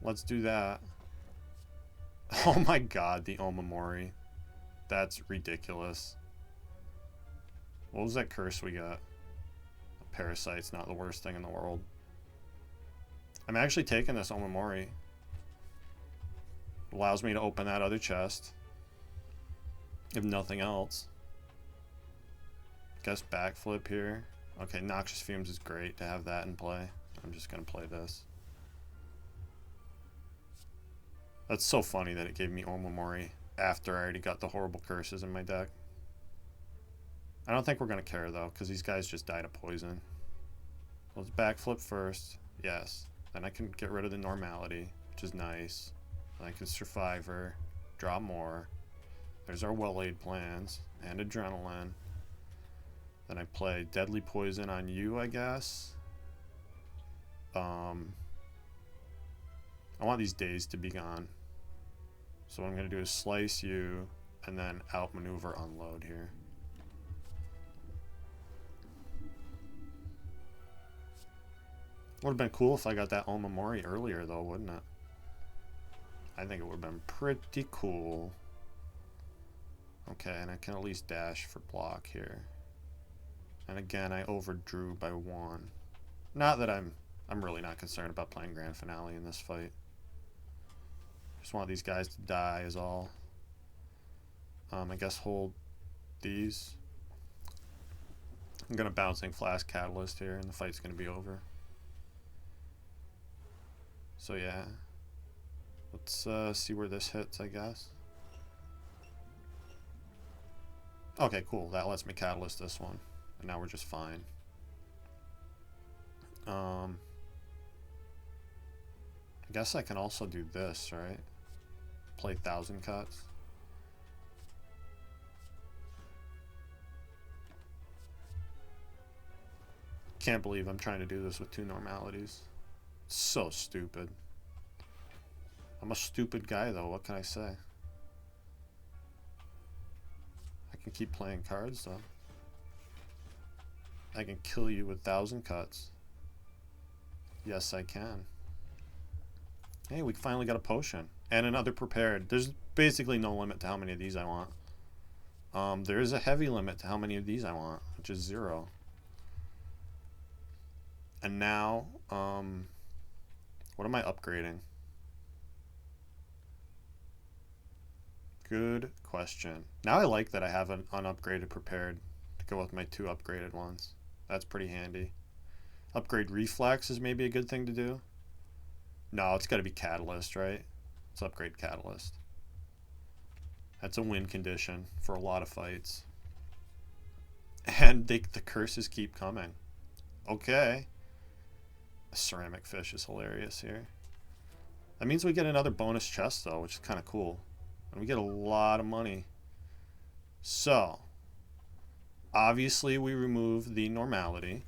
Let's do that. Oh my god, the Omamori. That's ridiculous. What was that curse we got? A parasite's not the worst thing in the world. I'm actually taking this Omamori. Allows me to open that other chest. If nothing else. Guess backflip here. Okay, Noxious Fumes is great to have that in play. I'm just going to play this. That's so funny that it gave me Omamori after I already got the horrible curses in my deck. I don't think we're going to care though, because these guys just died of poison. Let's backflip first. Yes. Then I can get rid of the normality, which is nice. Then I can Survivor, draw more. There's our well-laid plans, and Adrenaline. Then I play Deadly Poison on you, I guess. I want these days to be gone. So what I'm going to do is slice you and then outmaneuver unload here. Would have been cool if I got that Omamori earlier though, wouldn't it? I think it would have been pretty cool. Okay, and I can at least dash for block here. And again, I overdrew by 1. Not that I'm really not concerned about playing Grand Finale in this fight. Just want these guys to die is all. I guess hold these. I'm gonna Bouncing Flask Catalyst here and the fight's gonna be over. So yeah. Let's see where this hits, I guess. Okay, cool. That lets me Catalyst this one. And now we're just fine. I guess I can also do this, right? Play 1,000 cuts. Can't believe I'm trying to do this with 2 normalities. So stupid. I'm a stupid guy though, what can I say? I can keep playing cards though. I can kill you with 1,000 cuts. Yes, I can. Hey, we finally got a potion. And another prepared. There's basically no limit to how many of these I want. There is a heavy limit to how many of these I want, which is 0. And now, what am I upgrading? Good question. Now I like that I have an unupgraded prepared to go with my 2 upgraded ones. That's pretty handy. Upgrade Reflex is maybe a good thing to do. No, it's got to be Catalyst, right? Let's upgrade Catalyst. That's a win condition for a lot of fights. And the curses keep coming. Okay. A ceramic fish is hilarious here. That means we get another bonus chest though, which is kind of cool. And we get a lot of money. So, obviously we remove the normality.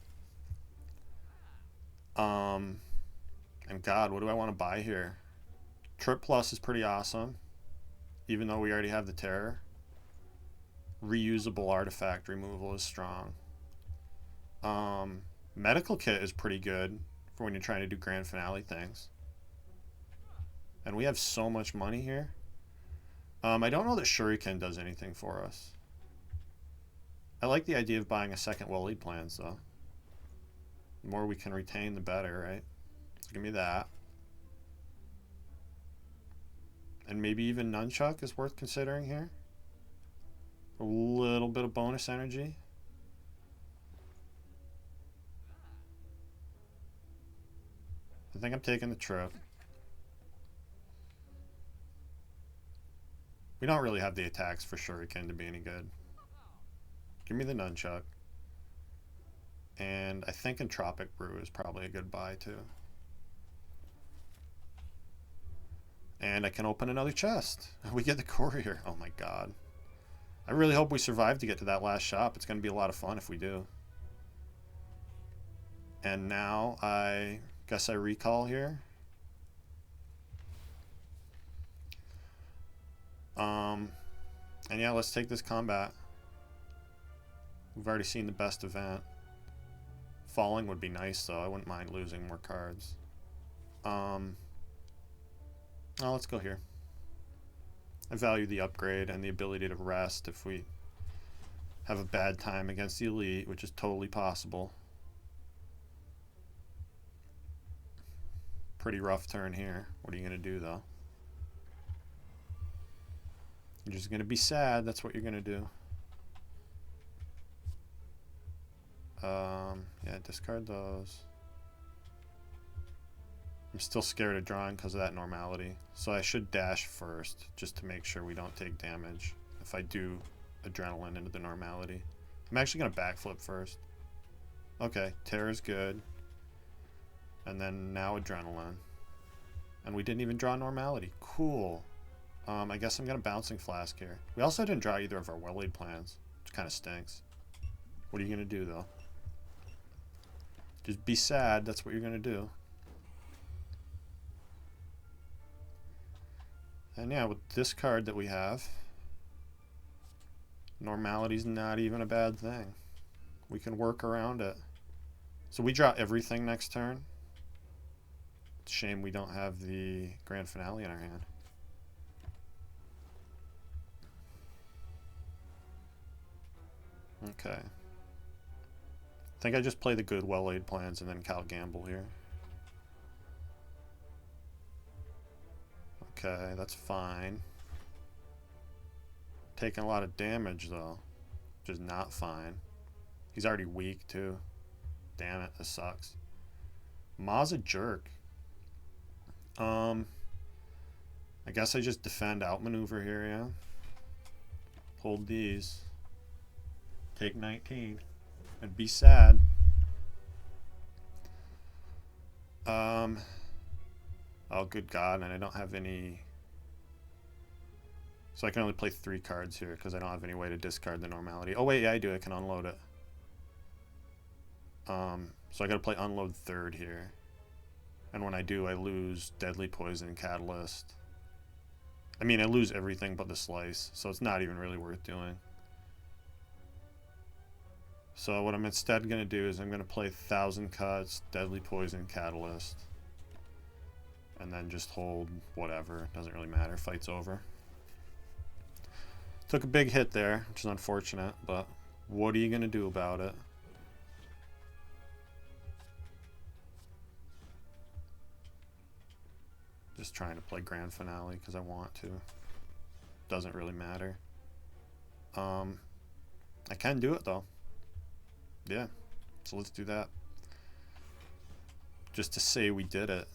And God, what do I want to buy here? Trip Plus is pretty awesome. Even though we already have the Terror. Reusable artifact removal is strong. Medical Kit is pretty good for when you're trying to do Grand Finale things. And we have so much money here. I don't know that Shuriken does anything for us. I like the idea of buying a second well-lead plans, though. The more we can retain, the better, right? So give me that. And maybe even Nunchuck is worth considering here. A little bit of bonus energy. I think I'm taking the trip. We don't really have the attacks for Shuriken to be any good. Give me the Nunchuck. And I think Entropic Brew is probably a good buy too. And I can open another chest. We get the Courier. Oh my god. I really hope we survive to get to that last shop. It's going to be a lot of fun if we do. And now I guess I recall here. And yeah, let's take this combat. We've already seen the best event. Falling would be nice though. I wouldn't mind losing more cards. Oh, let's go here. I value the upgrade and the ability to rest if we have a bad time against the elite, which is totally possible. Pretty rough turn here. What are you going to do though? You're just going to be sad. That's what you're going to do. Yeah, discard those. I'm still scared of drawing because of that normality. So I should dash first just to make sure we don't take damage if I do adrenaline into the normality. I'm actually going to backflip first. Okay, Terror's good. And then now adrenaline. And we didn't even draw normality. Cool. I guess I'm going to Bouncing Flask here. We also didn't draw either of our well-laid plans, which kind of stinks. What are you going to do, though? Just be sad. That's what you're going to do. And yeah, with this card that we have, normality's not even a bad thing. We can work around it. So we draw everything next turn. It's a shame we don't have the grand finale in our hand. Okay. I think I just play the good well-laid plans and then Cal gamble here. Okay, that's fine. Taking a lot of damage though, which is not fine. He's already weak too. Damn it, this sucks. Ma's a jerk. I guess I just defend outmaneuver here, yeah. Hold these. Take 19. And be sad. Oh, good God, and I don't have any... So I can only play 3 cards here because I don't have any way to discard the normality. Oh, wait, yeah, I do. I can unload it. So I gotta play unload 3rd here. And when I do, I lose Deadly Poison Catalyst. I mean, I lose everything but the slice, so it's not even really worth doing. So what I'm instead going to do is I'm going to play 1,000 Cuts, Deadly Poison Catalyst. And then just hold whatever. Doesn't really matter. Fight's over. Took a big hit there, which is unfortunate, but what are you going to do about it? Just trying to play Grand Finale because I want to. Doesn't really matter. I can do it though. Yeah, so let's do that. Just to say we did it.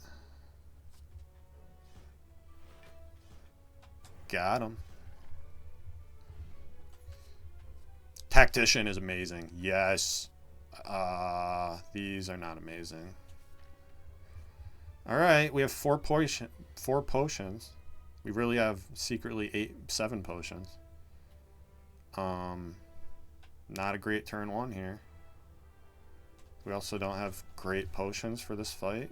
Got him. Tactician is amazing. Yes. These are not amazing. Alright, we have 4 potions. We really have secretly 7 potions. Not a great turn 1 here. We also don't have great potions for this fight.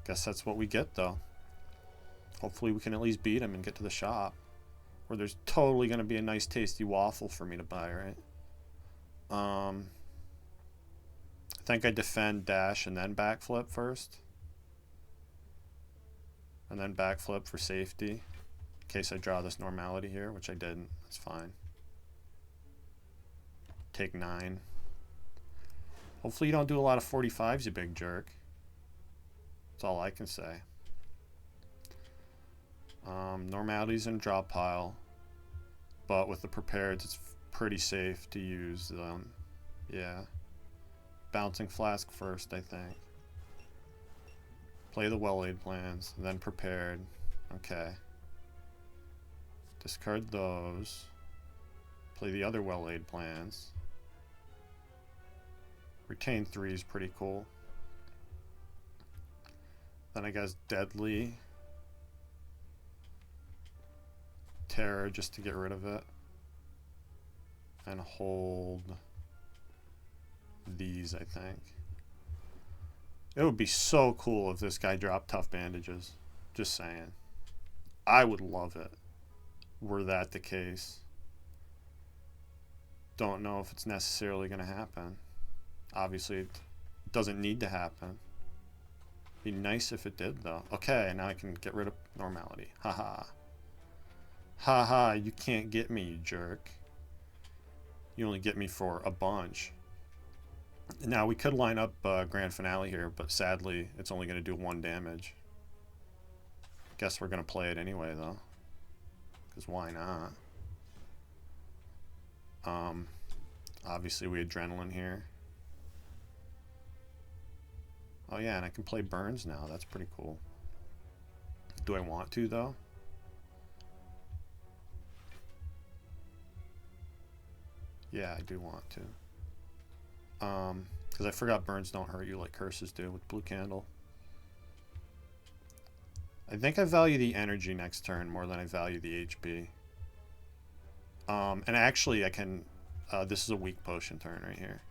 Guess that's what we get though. Hopefully we can at least beat him and get to the shop. Where there's totally going to be a nice tasty waffle for me to buy, right? I think I defend, dash, and then backflip first. And then backflip for safety. In case I draw this normality here, which I didn't. That's fine. Take 9. Hopefully you don't do a lot of 45s, you big jerk. That's all I can say. Normalities in a drop pile. But with the prepareds, it's pretty safe to use them. Yeah. Bouncing Flask first, I think. Play the well-laid plans, then prepared. Okay. Discard those. Play the other well-laid plans. Retain 3 is pretty cool. Then I guess Deadly. Terror just to get rid of it. And hold these, I think. It would be so cool if this guy dropped Tough Bandages. Just saying. I would love it were that the case. Don't know if it's necessarily going to happen. Obviously, it doesn't need to happen. Be nice if it did, though. Okay, now I can get rid of normality. Haha. Haha, you can't get me, you jerk. You only get me for a bunch. Now, we could line up Grand Finale here, but sadly, it's only going to do 1 damage. Guess we're going to play it anyway, though. Because why not? Obviously, we Adrenaline here. Oh, yeah, and I can play Burns now. That's pretty cool. Do I want to, though? Yeah, I do want to. Because I forgot Burns don't hurt you like curses do with Blue Candle. I think I value the energy next turn more than I value the HP. And actually I can... this is a weak potion turn right here.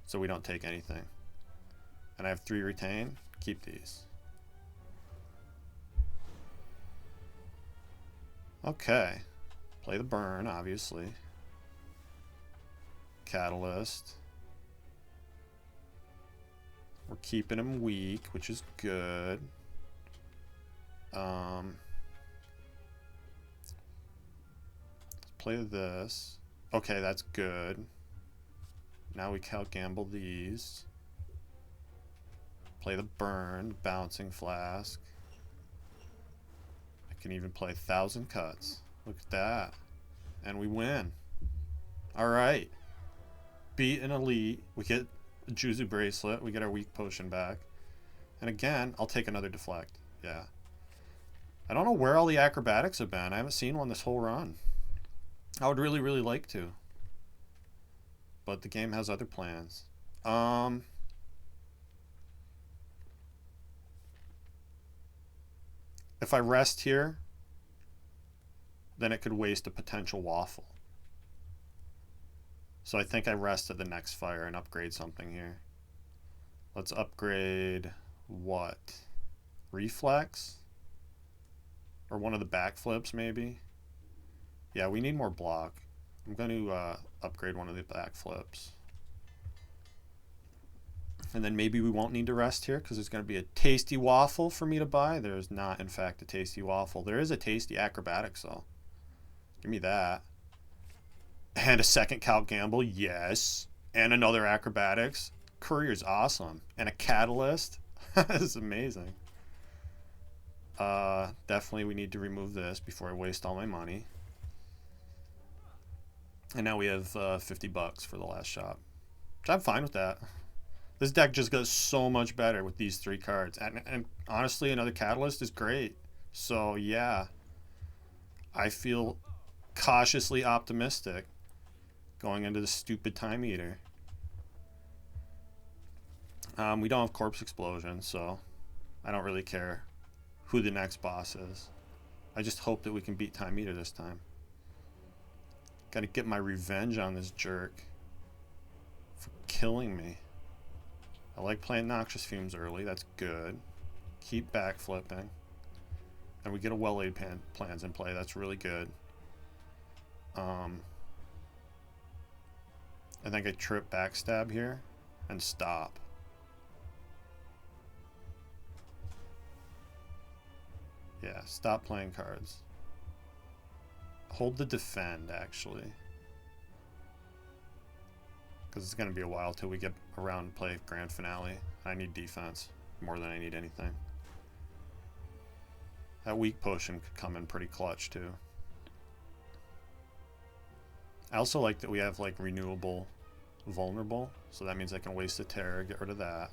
So we don't take anything. And I have 3 retain. Keep these. Okay. Play the burn, obviously. Catalyst. We're keeping him weak, which is good. Let's play this. Okay, that's good. Now we can gamble these. Play the burn, bouncing flask. I can even play 1,000 cuts. Look at that. And we win. Alright. Beat an elite. We get a Juzu bracelet. We get our weak potion back. And again, I'll take another deflect. Yeah. I don't know where all the acrobatics have been. I haven't seen one this whole run. I would really, really like to. But the game has other plans. If I rest here, then it could waste a potential waffle. So I think I rest at the next fire and upgrade something here. Let's upgrade what? Reflex? Or one of the backflips, maybe? Yeah, we need more block. I'm going to upgrade one of the backflips. And then maybe we won't need to rest here because there's going to be a tasty waffle for me to buy. There is not, in fact, a tasty waffle. There is a tasty acrobatics, though. Give me that. And a second calc gamble, yes. And another acrobatics. Courier's awesome. And a catalyst. This is amazing. Definitely we need to remove this before I waste all my money. And now we have 50 bucks for the last shop. Which I'm fine with that. This deck just goes so much better with these 3 cards. And honestly, another catalyst is great. So, yeah. I feel cautiously optimistic going into the stupid time eater. We don't have corpse explosion, so I don't really care who the next boss is. I just hope that we can beat time eater this time. Gotta get my revenge on this jerk for killing me. I like playing Noxious Fumes early. That's good. Keep backflipping. And we get a well-laid plans in play. That's really good. I think I trip backstab here and stop. Yeah, stop playing cards. Hold the defend, actually. Because it's going to be a while till we get around and play Grand Finale. I need defense more than I need anything. That weak potion could come in pretty clutch, too. I also like that we have, like, renewable vulnerable. So that means I can waste a terror, get rid of that.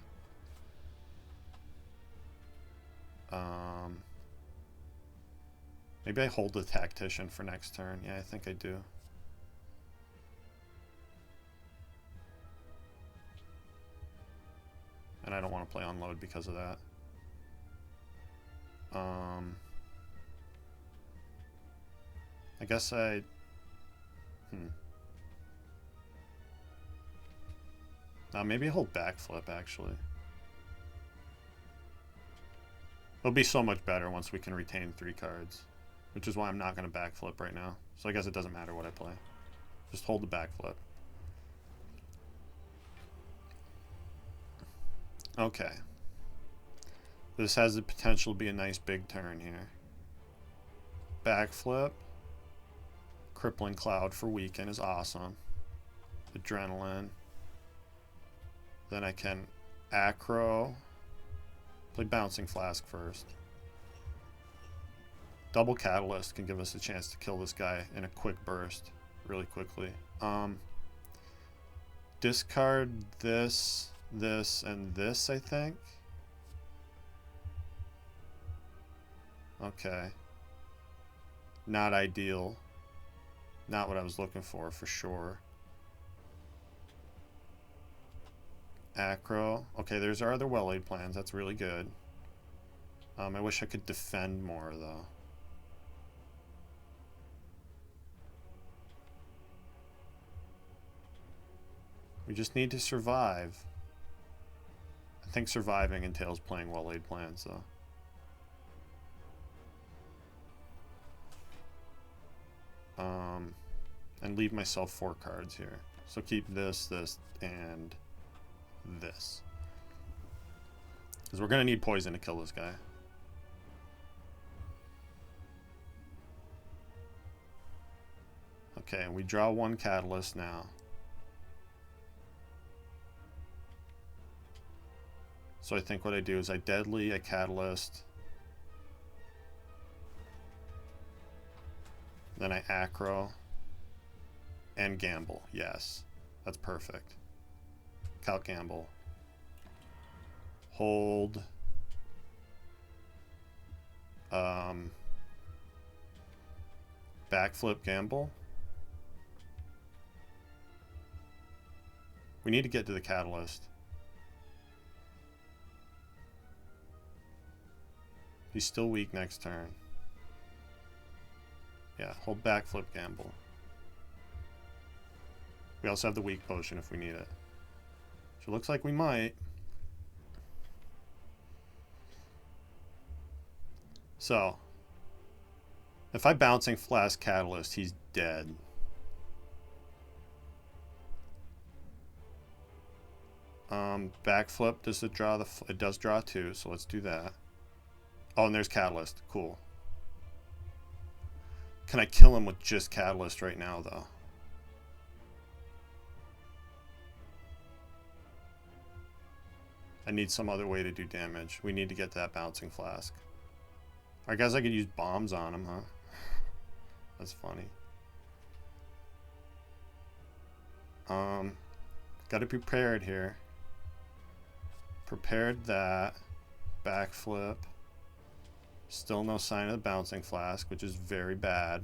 Maybe I hold the Tactician for next turn. Yeah, I think I do. And I don't want to play Unload because of that. I guess I... maybe I hold Backflip, actually. It'll be so much better once we can retain 3 cards. Which is why I'm not going to backflip right now. So I guess it doesn't matter what I play. Just hold the backflip. Okay. This has the potential to be a nice big turn here. Backflip. Crippling Cloud for weaken is awesome. Adrenaline. Then I can Acro. Play Bouncing Flask first. Double Catalyst can give us a chance to kill this guy in a quick burst, really quickly. Discard this, this, and this, I think. Okay. Not ideal. Not what I was looking for sure. Acro. Okay, there's our other well-laid plans. That's really good. I wish I could defend more, though. We just need to survive. I think surviving entails playing well-laid plans, though. and leave myself 4 cards here. So keep this, this, and this. Because we're going to need poison to kill this guy. Okay, and we draw 1 catalyst now. So I think what I do is I deadly a catalyst. Then I acro and gamble. Yes, that's perfect. Calc gamble. Hold. Backflip gamble. We need to get to the catalyst. He's still weak next turn. Yeah, hold backflip gamble. We also have the weak potion if we need it. So it looks like we might. So, if I bouncing flask catalyst, he's dead. Backflip, does it draw it does draw 2, so let's do that. Oh, and there's catalyst. Cool. Can I kill him with just catalyst right now, though? I need some other way to do damage. We need to get that bouncing flask. I guess I could use bombs on him, huh? That's funny. Gotta be prepared here. Prepared that. Backflip. Still no sign of the bouncing flask, which is very bad.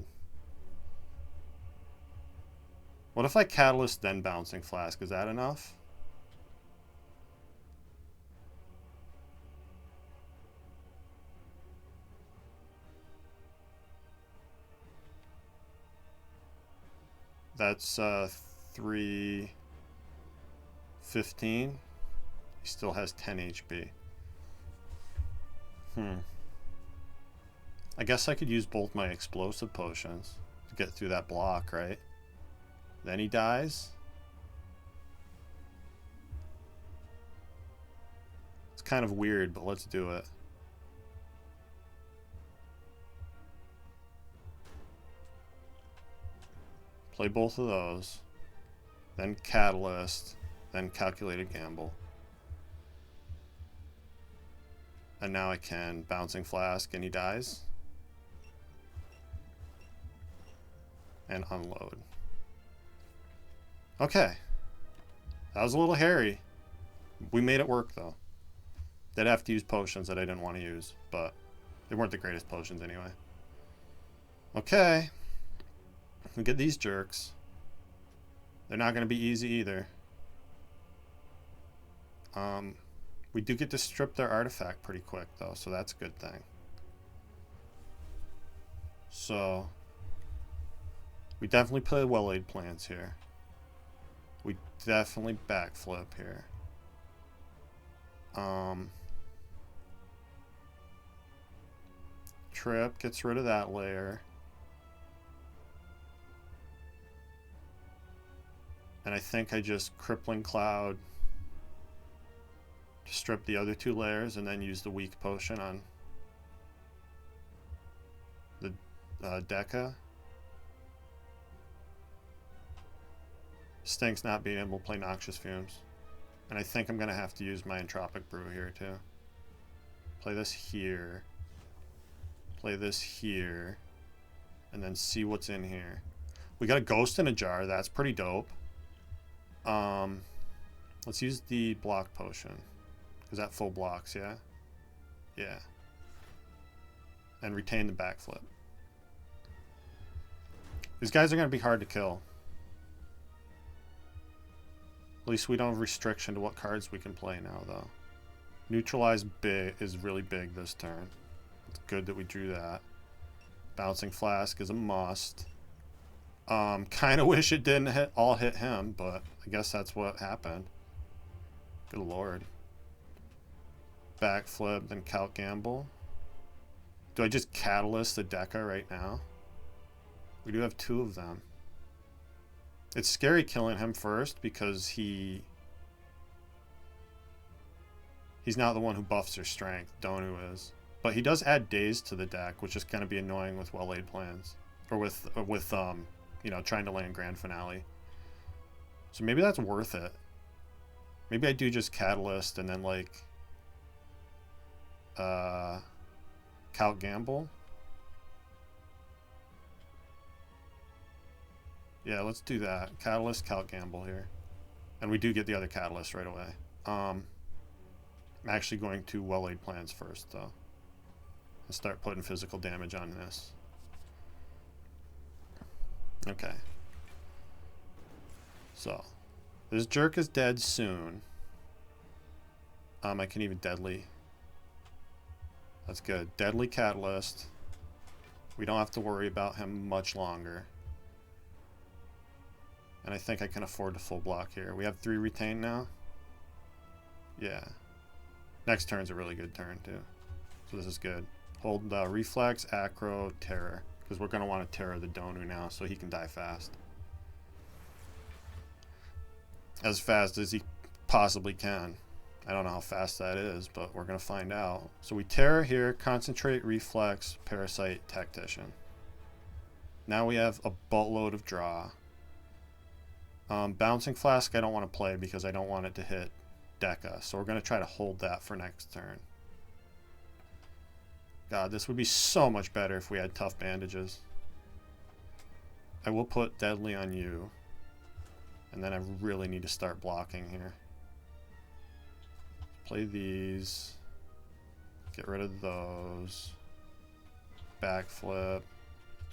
What if I catalyst then bouncing flask? Is that enough? That's 315. He still has 10 HP. I guess I could use both my explosive potions to get through that block, right? Then he dies. It's kind of weird, but let's do it. Play both of those. Then catalyst. Then calculated gamble. And now I can bouncing flask and he dies. And unload. Okay. That was a little hairy. We made it work though. Did have to use potions that I didn't want to use, but they weren't the greatest potions anyway. Okay. We get these jerks. They're not going to be easy either. We do get to strip their artifact pretty quick though, so that's a good thing. So we definitely play well-laid plans here. We definitely backflip here. Trip gets rid of that layer. And I think I just Crippling Cloud to strip the other 2 layers and then use the weak potion on the Deca. Stinks not being able to play Noxious Fumes. And I think I'm going to have to use my Entropic Brew here too. Play this here. Play this here. And then see what's in here. We got a Ghost in a Jar. That's pretty dope. Let's use the block potion. Because that full blocks, yeah? Yeah. And retain the backflip. These guys are going to be hard to kill. At least we don't have restriction to what cards we can play now, though. Neutralize big is really big this turn. It's good that we drew that. Bouncing Flask is a must. Kind of wish it didn't all hit him, but I guess that's what happened. Good lord. Backflip, then Calc Gamble. Do I just Catalyst the Deca right now? We do have 2 of them. It's scary killing him first because he's not the one who buffs your strength. Donu is. But he does add days to the deck, which is going to be annoying with well-laid plans. Or with you know, trying to land Grand Finale. So maybe that's worth it. Maybe I do just Catalyst and then, like, Count Gamble. Yeah, let's do that. Catalyst, Count Gamble here. And we do get the other Catalyst right away. I'm actually going to well-laid plans first, though. And start putting physical damage on this. Okay. So, this jerk is dead soon. I can even Deadly. That's good. Deadly Catalyst. We don't have to worry about him much longer. And I think I can afford to full block here. We have 3 retain now. Yeah. Next turn's a really good turn, too. So this is good. Hold Reflex, Acro, Terror. Because we're going to want to Terror the Donu now so he can die fast. As fast as he possibly can. I don't know how fast that is, but we're going to find out. So we Terror here, Concentrate, Reflex, Parasite, Tactician. Now we have a boatload of draw. Bouncing Flask I don't want to play because I don't want it to hit Deca. So we're going to try to hold that for next turn. God, this would be so much better if we had tough bandages. I will put Deadly on you. And then I really need to start blocking here. Play these. Get rid of those. Backflip.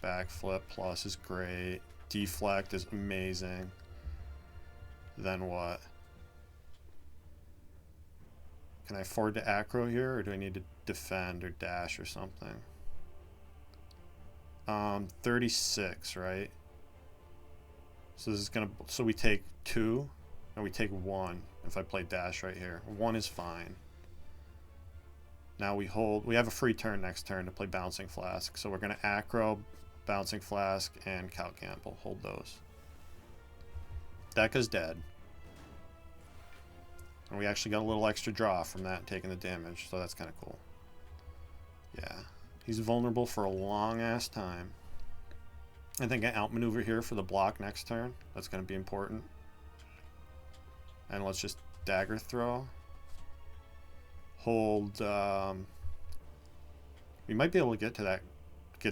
Backflip plus is great. Deflect is amazing. Then what? Can I afford to acro here, or do I need to defend or dash or something? 36, right? So this is gonna. So we take 2, and we take 1. If I play dash right here, 1 is fine. Now we hold. We have a free turn next turn to play Bouncing Flask, so we're gonna acro, Bouncing Flask, and Count Gamble. Hold those. Deca's dead. And we actually got a little extra draw from that taking the damage, so that's kind of cool. Yeah. He's vulnerable for a long-ass time. I think I outmaneuver here for the block next turn. That's going to be important. And let's just dagger throw. Hold. We might be able to get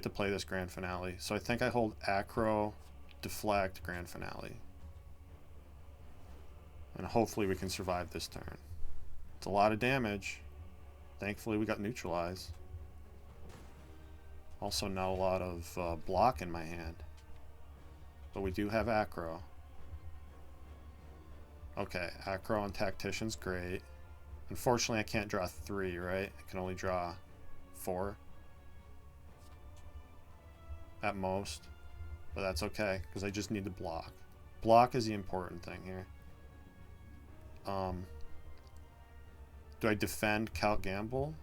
to play this Grand Finale. So I think I hold acro, deflect, Grand Finale. And hopefully we can survive this turn. It's a lot of damage. Thankfully we got neutralized. Also not a lot of block in my hand. But we do have acro. Okay, acro and tactician's great. Unfortunately I can't draw 3, right? I can only draw 4. At most. But that's okay, because I just need to block. Block is the important thing here. Do I defend Count Gamble?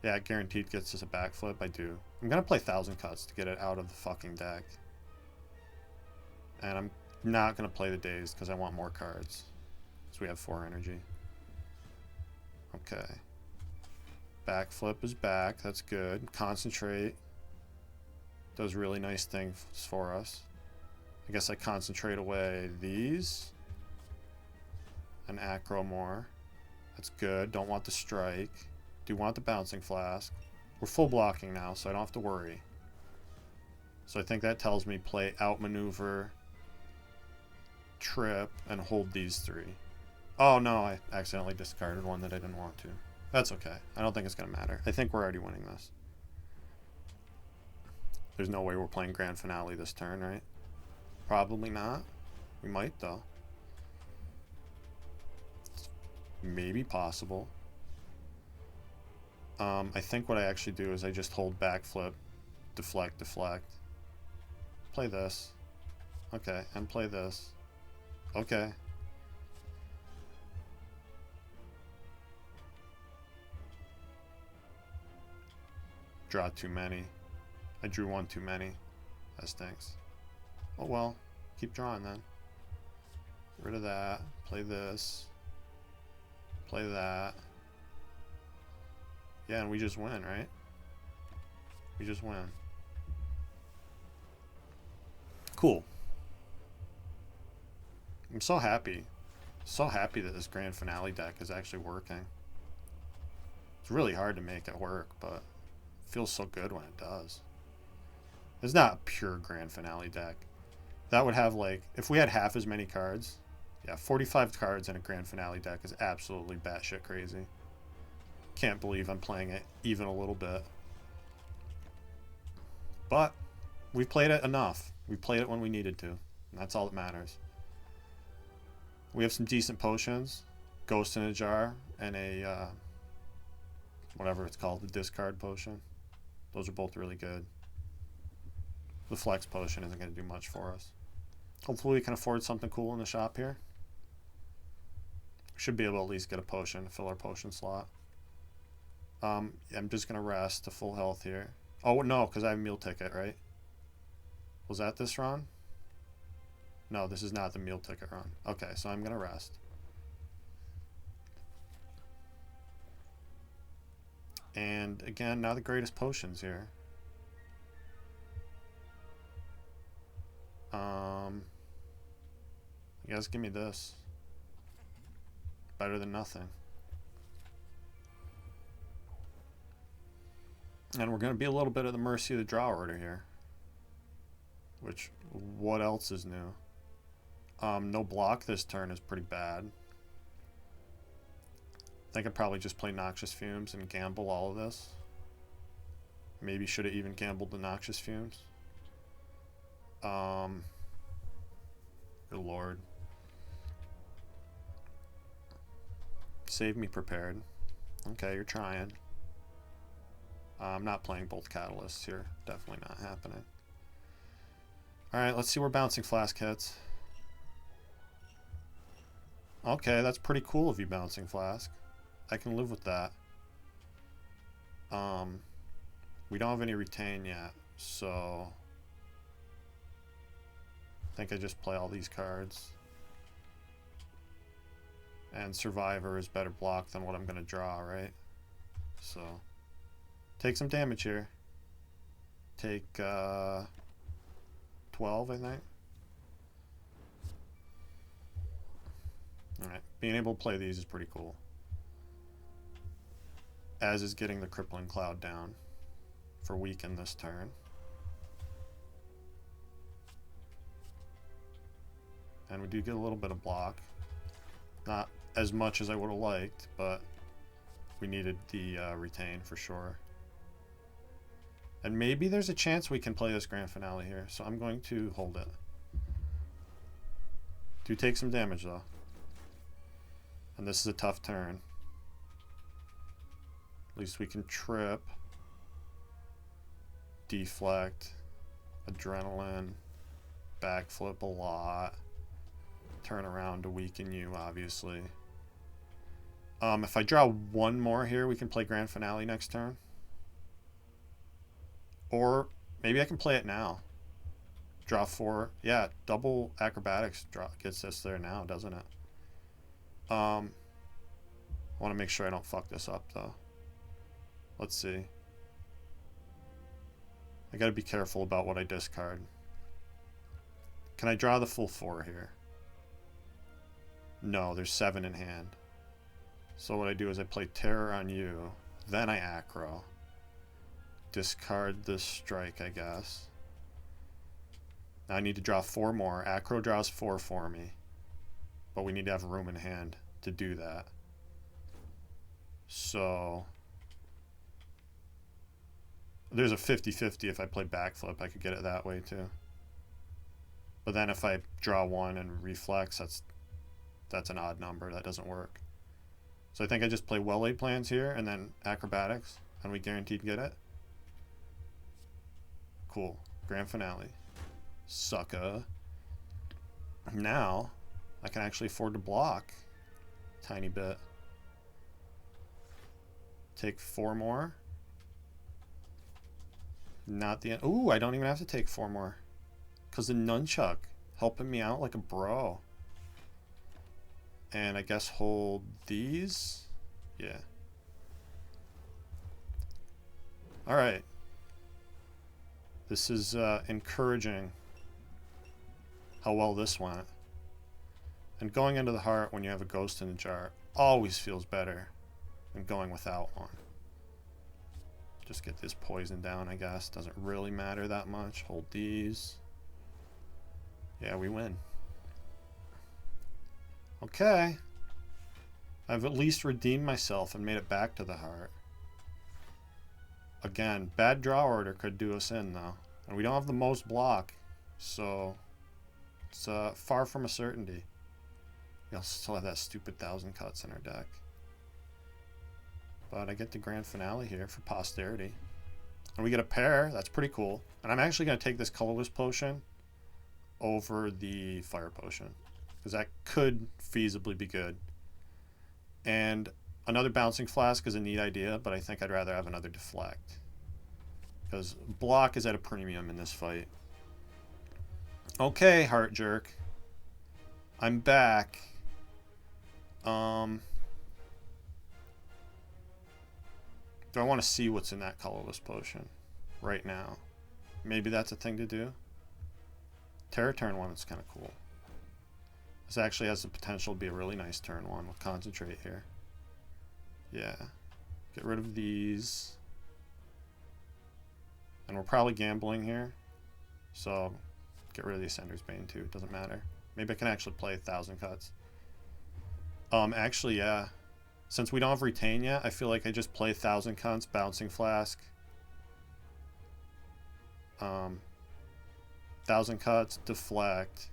Yeah, it guaranteed gets us a backflip. I do. I'm gonna play 1,000 Cuts to get it out of the fucking deck. And I'm not gonna play the Dazed because I want more cards. So we have 4 energy. Okay. Backflip is back. That's good. Concentrate does really nice things for us. I guess I concentrate away these. And acro more. That's good. Don't want the strike. Do want the Bouncing Flask. We're full blocking now, so I don't have to worry. So I think that tells me play outmaneuver, trip, and hold these 3. Oh no, I accidentally discarded one that I didn't want to. That's okay. I don't think it's going to matter. I think we're already winning this. There's no way we're playing Grand Finale this turn, right? Probably not. We might, though. It's maybe possible. I think what I actually do is I just hold backflip, deflect, deflect. Play this. Okay, and play this. Okay. Draw too many. I drew one too many. That stinks. Oh well. Keep drawing then. Get rid of that. Play this. Play that. Yeah, and we just win, right? We just win. Cool. I'm so happy. So happy that this grand finale deck is actually working. It's really hard to make it work, but it feels so good when it does. It's not a pure grand finale deck. That would have, like, if we had half as many cards, yeah, 45 cards in a grand finale deck is absolutely batshit crazy. Can't believe I'm playing it even a little bit. But we've played it enough. We played it when we needed to, and that's all that matters. We have some decent potions, Ghost in a Jar, and a whatever it's called, the discard potion. Those are both really good. The flex potion isn't going to do much for us. Hopefully we can afford something cool in the shop here. We should be able to at least get a potion to fill our potion slot. I'm just going to rest to full health here. Oh, no, because I have a meal ticket, right? Was that this run? No, this is not the meal ticket run. Okay, so I'm going to rest. And again, not the greatest potions here. You guys give me this. Better than nothing. And we're going to be a little bit at the mercy of the draw order here. Which, what else is new? No block this turn is pretty bad. I think I'd probably just play Noxious Fumes and gamble all of this. Maybe should have even gambled the Noxious Fumes. Good lord. Save me prepared. Okay, you're trying. I'm not playing both Catalysts here. Definitely not happening. Alright, let's see where Bouncing Flask hits. Okay, that's pretty cool of you, Bouncing Flask. I can live with that. We don't have any retain yet, so I think I just play all these cards. And Survivor is better blocked than what I'm going to draw, right? So, take some damage here. Take 12, I think. Alright, being able to play these is pretty cool. As is getting the Crippling Cloud down for weaken this turn. And we do get a little bit of block. Not as much as I would have liked, but we needed the retain for sure. And maybe there's a chance we can play this grand finale here, so I'm going to hold it. Do take some damage though. And this is a tough turn. At least we can trip, deflect, adrenaline, backflip a lot, turn around to weaken you, obviously. If I draw one more here, we can play grand finale next turn. Or maybe I can play it now. Draw 4. Yeah, double acrobatics gets us there now, doesn't it? I want to make sure I don't fuck this up, though. Let's see. I gotta be careful about what I discard. Can I draw the full 4 here? No, there's 7 in hand. So what I do is I play Terror on you, then I Acro. Discard this strike, I guess. Now I need to draw 4 more. Acro draws 4 for me. But we need to have room in hand to do that. So there's a 50-50 if I play backflip. I could get it that way too. But then if I draw 1 and reflex, that's an odd number. That doesn't work. So I think I just play well-laid plans here and then acrobatics, and we guaranteed get it. Cool. Grand finale. Sucka. Now I can actually afford to block a tiny bit. Take 4 more. Not the end. Ooh, I don't even have to take 4 more. Because the nunchuck helping me out like a bro. And I guess hold these. Yeah. Alright. This is encouraging how well this went. And going into the heart when you have a ghost in the jar always feels better than going without one. Just get this poison down, I guess. Doesn't really matter that much. Hold these. Yeah, we win. Okay. I've at least redeemed myself and made it back to the heart. Again, bad draw order could do us in, though. And we don't have the most block, so it's far from a certainty. We'll still have that stupid 1,000 cuts in our deck. But I get the grand finale here for posterity. And we get a pair. That's pretty cool. And I'm actually going to take this colorless potion over the fire potion, because that could feasibly be good. And another bouncing flask is a neat idea, but I think I'd rather have another deflect, because block is at a premium in this fight. Okay, heart jerk. I'm back. Do I want to see what's in that colorless potion right now? Maybe that's a thing to do. Terra turn 1 is kind of cool. This actually has the potential to be a really nice turn 1. We'll concentrate here. Yeah. Get rid of these. And we're probably gambling here. So get rid of the Ascender's Bane too. It doesn't matter. Maybe I can actually play 1,000 cuts. Actually, yeah. Since we don't have retain yet, I feel like I just play 1,000 cuts, bouncing flask. 1,000 cuts, deflect,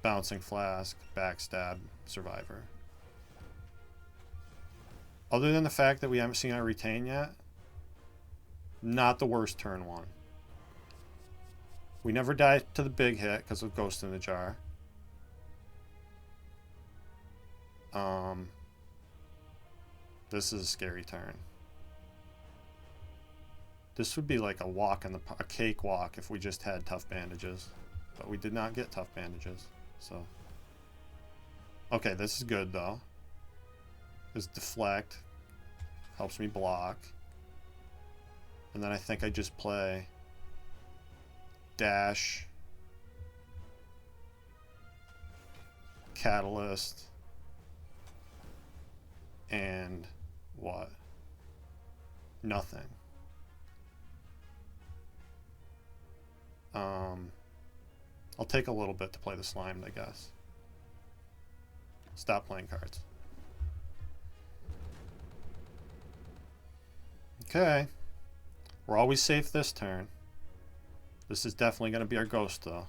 bouncing flask, backstab, survivor. Other than the fact that we haven't seen our retain yet, not the worst turn 1. We never die to the big hit because of Ghost in the Jar. This is a scary turn. This would be like a walk in the a cakewalk if we just had tough bandages, but we did not get tough bandages. So, okay, this is good though. This deflect helps me block, and then I think I just play dash, catalyst, and what? Nothing. I'll take a little bit to play the slimed, I guess. Stop playing cards. Okay. We're always safe this turn. This is definitely going to be our ghost, though.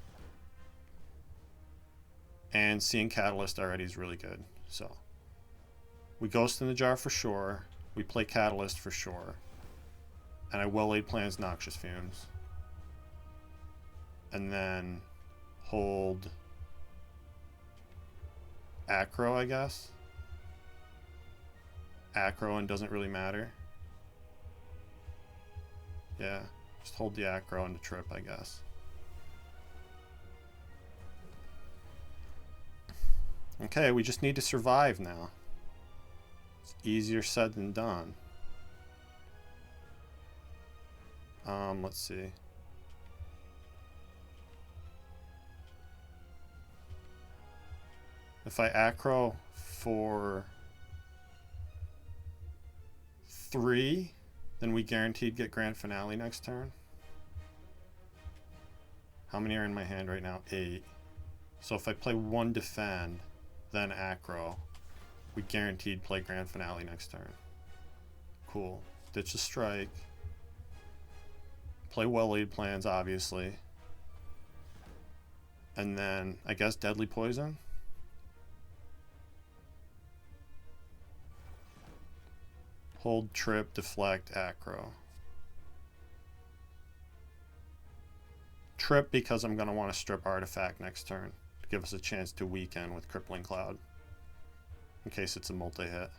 And seeing Catalyst already is really good. So, we Ghost in the Jar for sure. We play Catalyst for sure. And I well-laid plans Noxious Fumes. And then hold Acro, I guess. Acro and doesn't really matter. Yeah, just hold the Acro and the trip, I guess. Okay, we just need to survive now. It's easier said than done. Let's see. If I Acro for 3, then we guaranteed get Grand Finale next turn. How many are in my hand right now? 8. So if I play 1 defend, then Acro, we guaranteed play Grand Finale next turn. Cool. Ditch a strike. Play well-laid plans, obviously. And then, I guess, Deadly Poison? Hold, trip, deflect, Acro. Trip because I'm going to want to strip Artifact next turn to give us a chance to weaken with Crippling Cloud in case it's a multi-hit.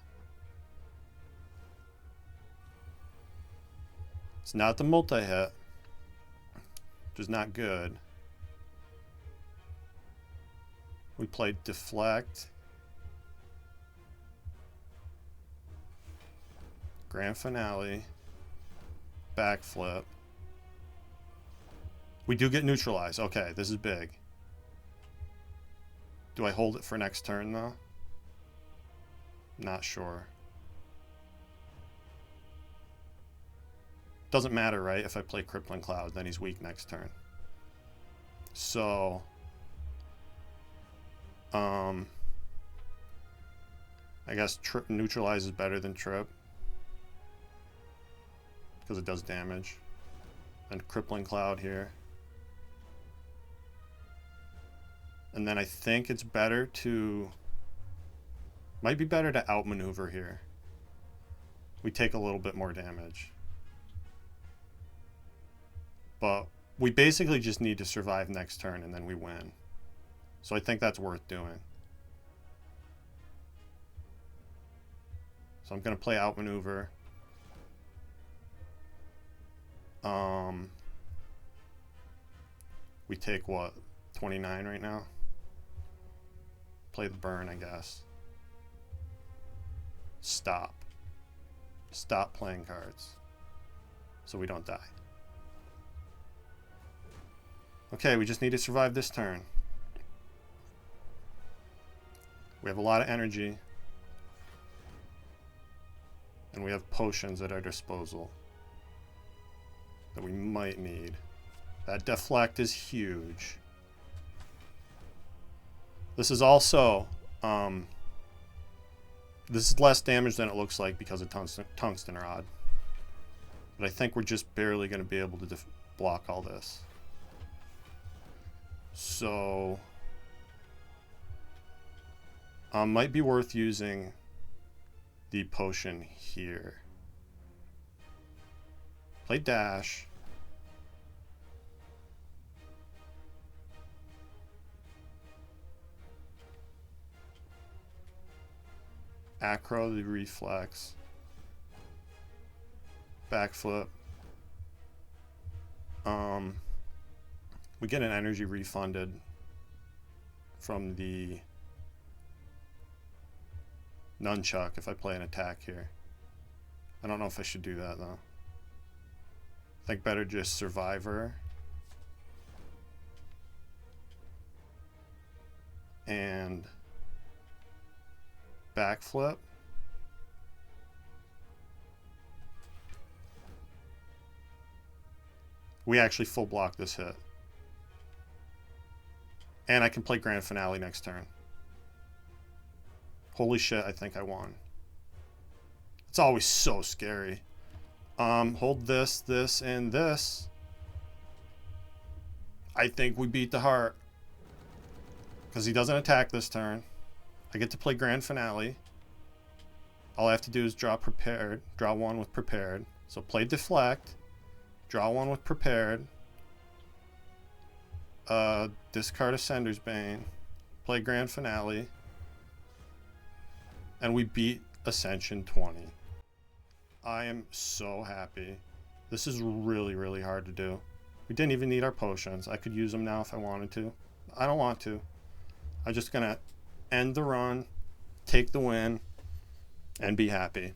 It's not the multi-hit, which is not good. We played deflect. Grand finale. Backflip. We do get neutralized. Okay, this is big. Do I hold it for next turn though? Not sure. Doesn't matter, right? If I play Crippling Cloud, then he's weak next turn. So, I guess Trip neutralizes better than Trip because it does damage. And Crippling Cloud here. And then I think it's better to... Might be better to outmaneuver here. We take a little bit more damage. But we basically just need to survive next turn and then we win. So I think that's worth doing. So I'm going to play outmaneuver. We take what? 29 right now? Play the burn, I guess. Stop. Stop playing cards. So we don't die. Okay, we just need to survive this turn. We have a lot of energy. And we have potions at our disposal that we might need. That deflect is huge. This is also, this is less damage than it looks like because of tungsten rod. But I think we're just barely going to be able to block all this. So, might be worth using the potion here. Play dash. Acro the reflex. Backflip. We get an energy refunded from the nunchuck if I play an attack here. I don't know if I should do that though. I think better just survivor. And backflip. We actually full block this hit. And I can play Grand Finale next turn. Holy shit, I think I won. It's always so scary. Hold this, this, and this. I think we beat the heart. Because he doesn't attack this turn. I get to play Grand Finale. All I have to do is draw prepared. Draw one with prepared. So play deflect. Draw one with prepared. Discard Ascender's Bane. Play Grand Finale. And we beat Ascension 20. I am so happy. This is really, really hard to do. We didn't even need our potions. I could use them now if I wanted to. I don't want to. I'm just going to end the run, take the win, and be happy.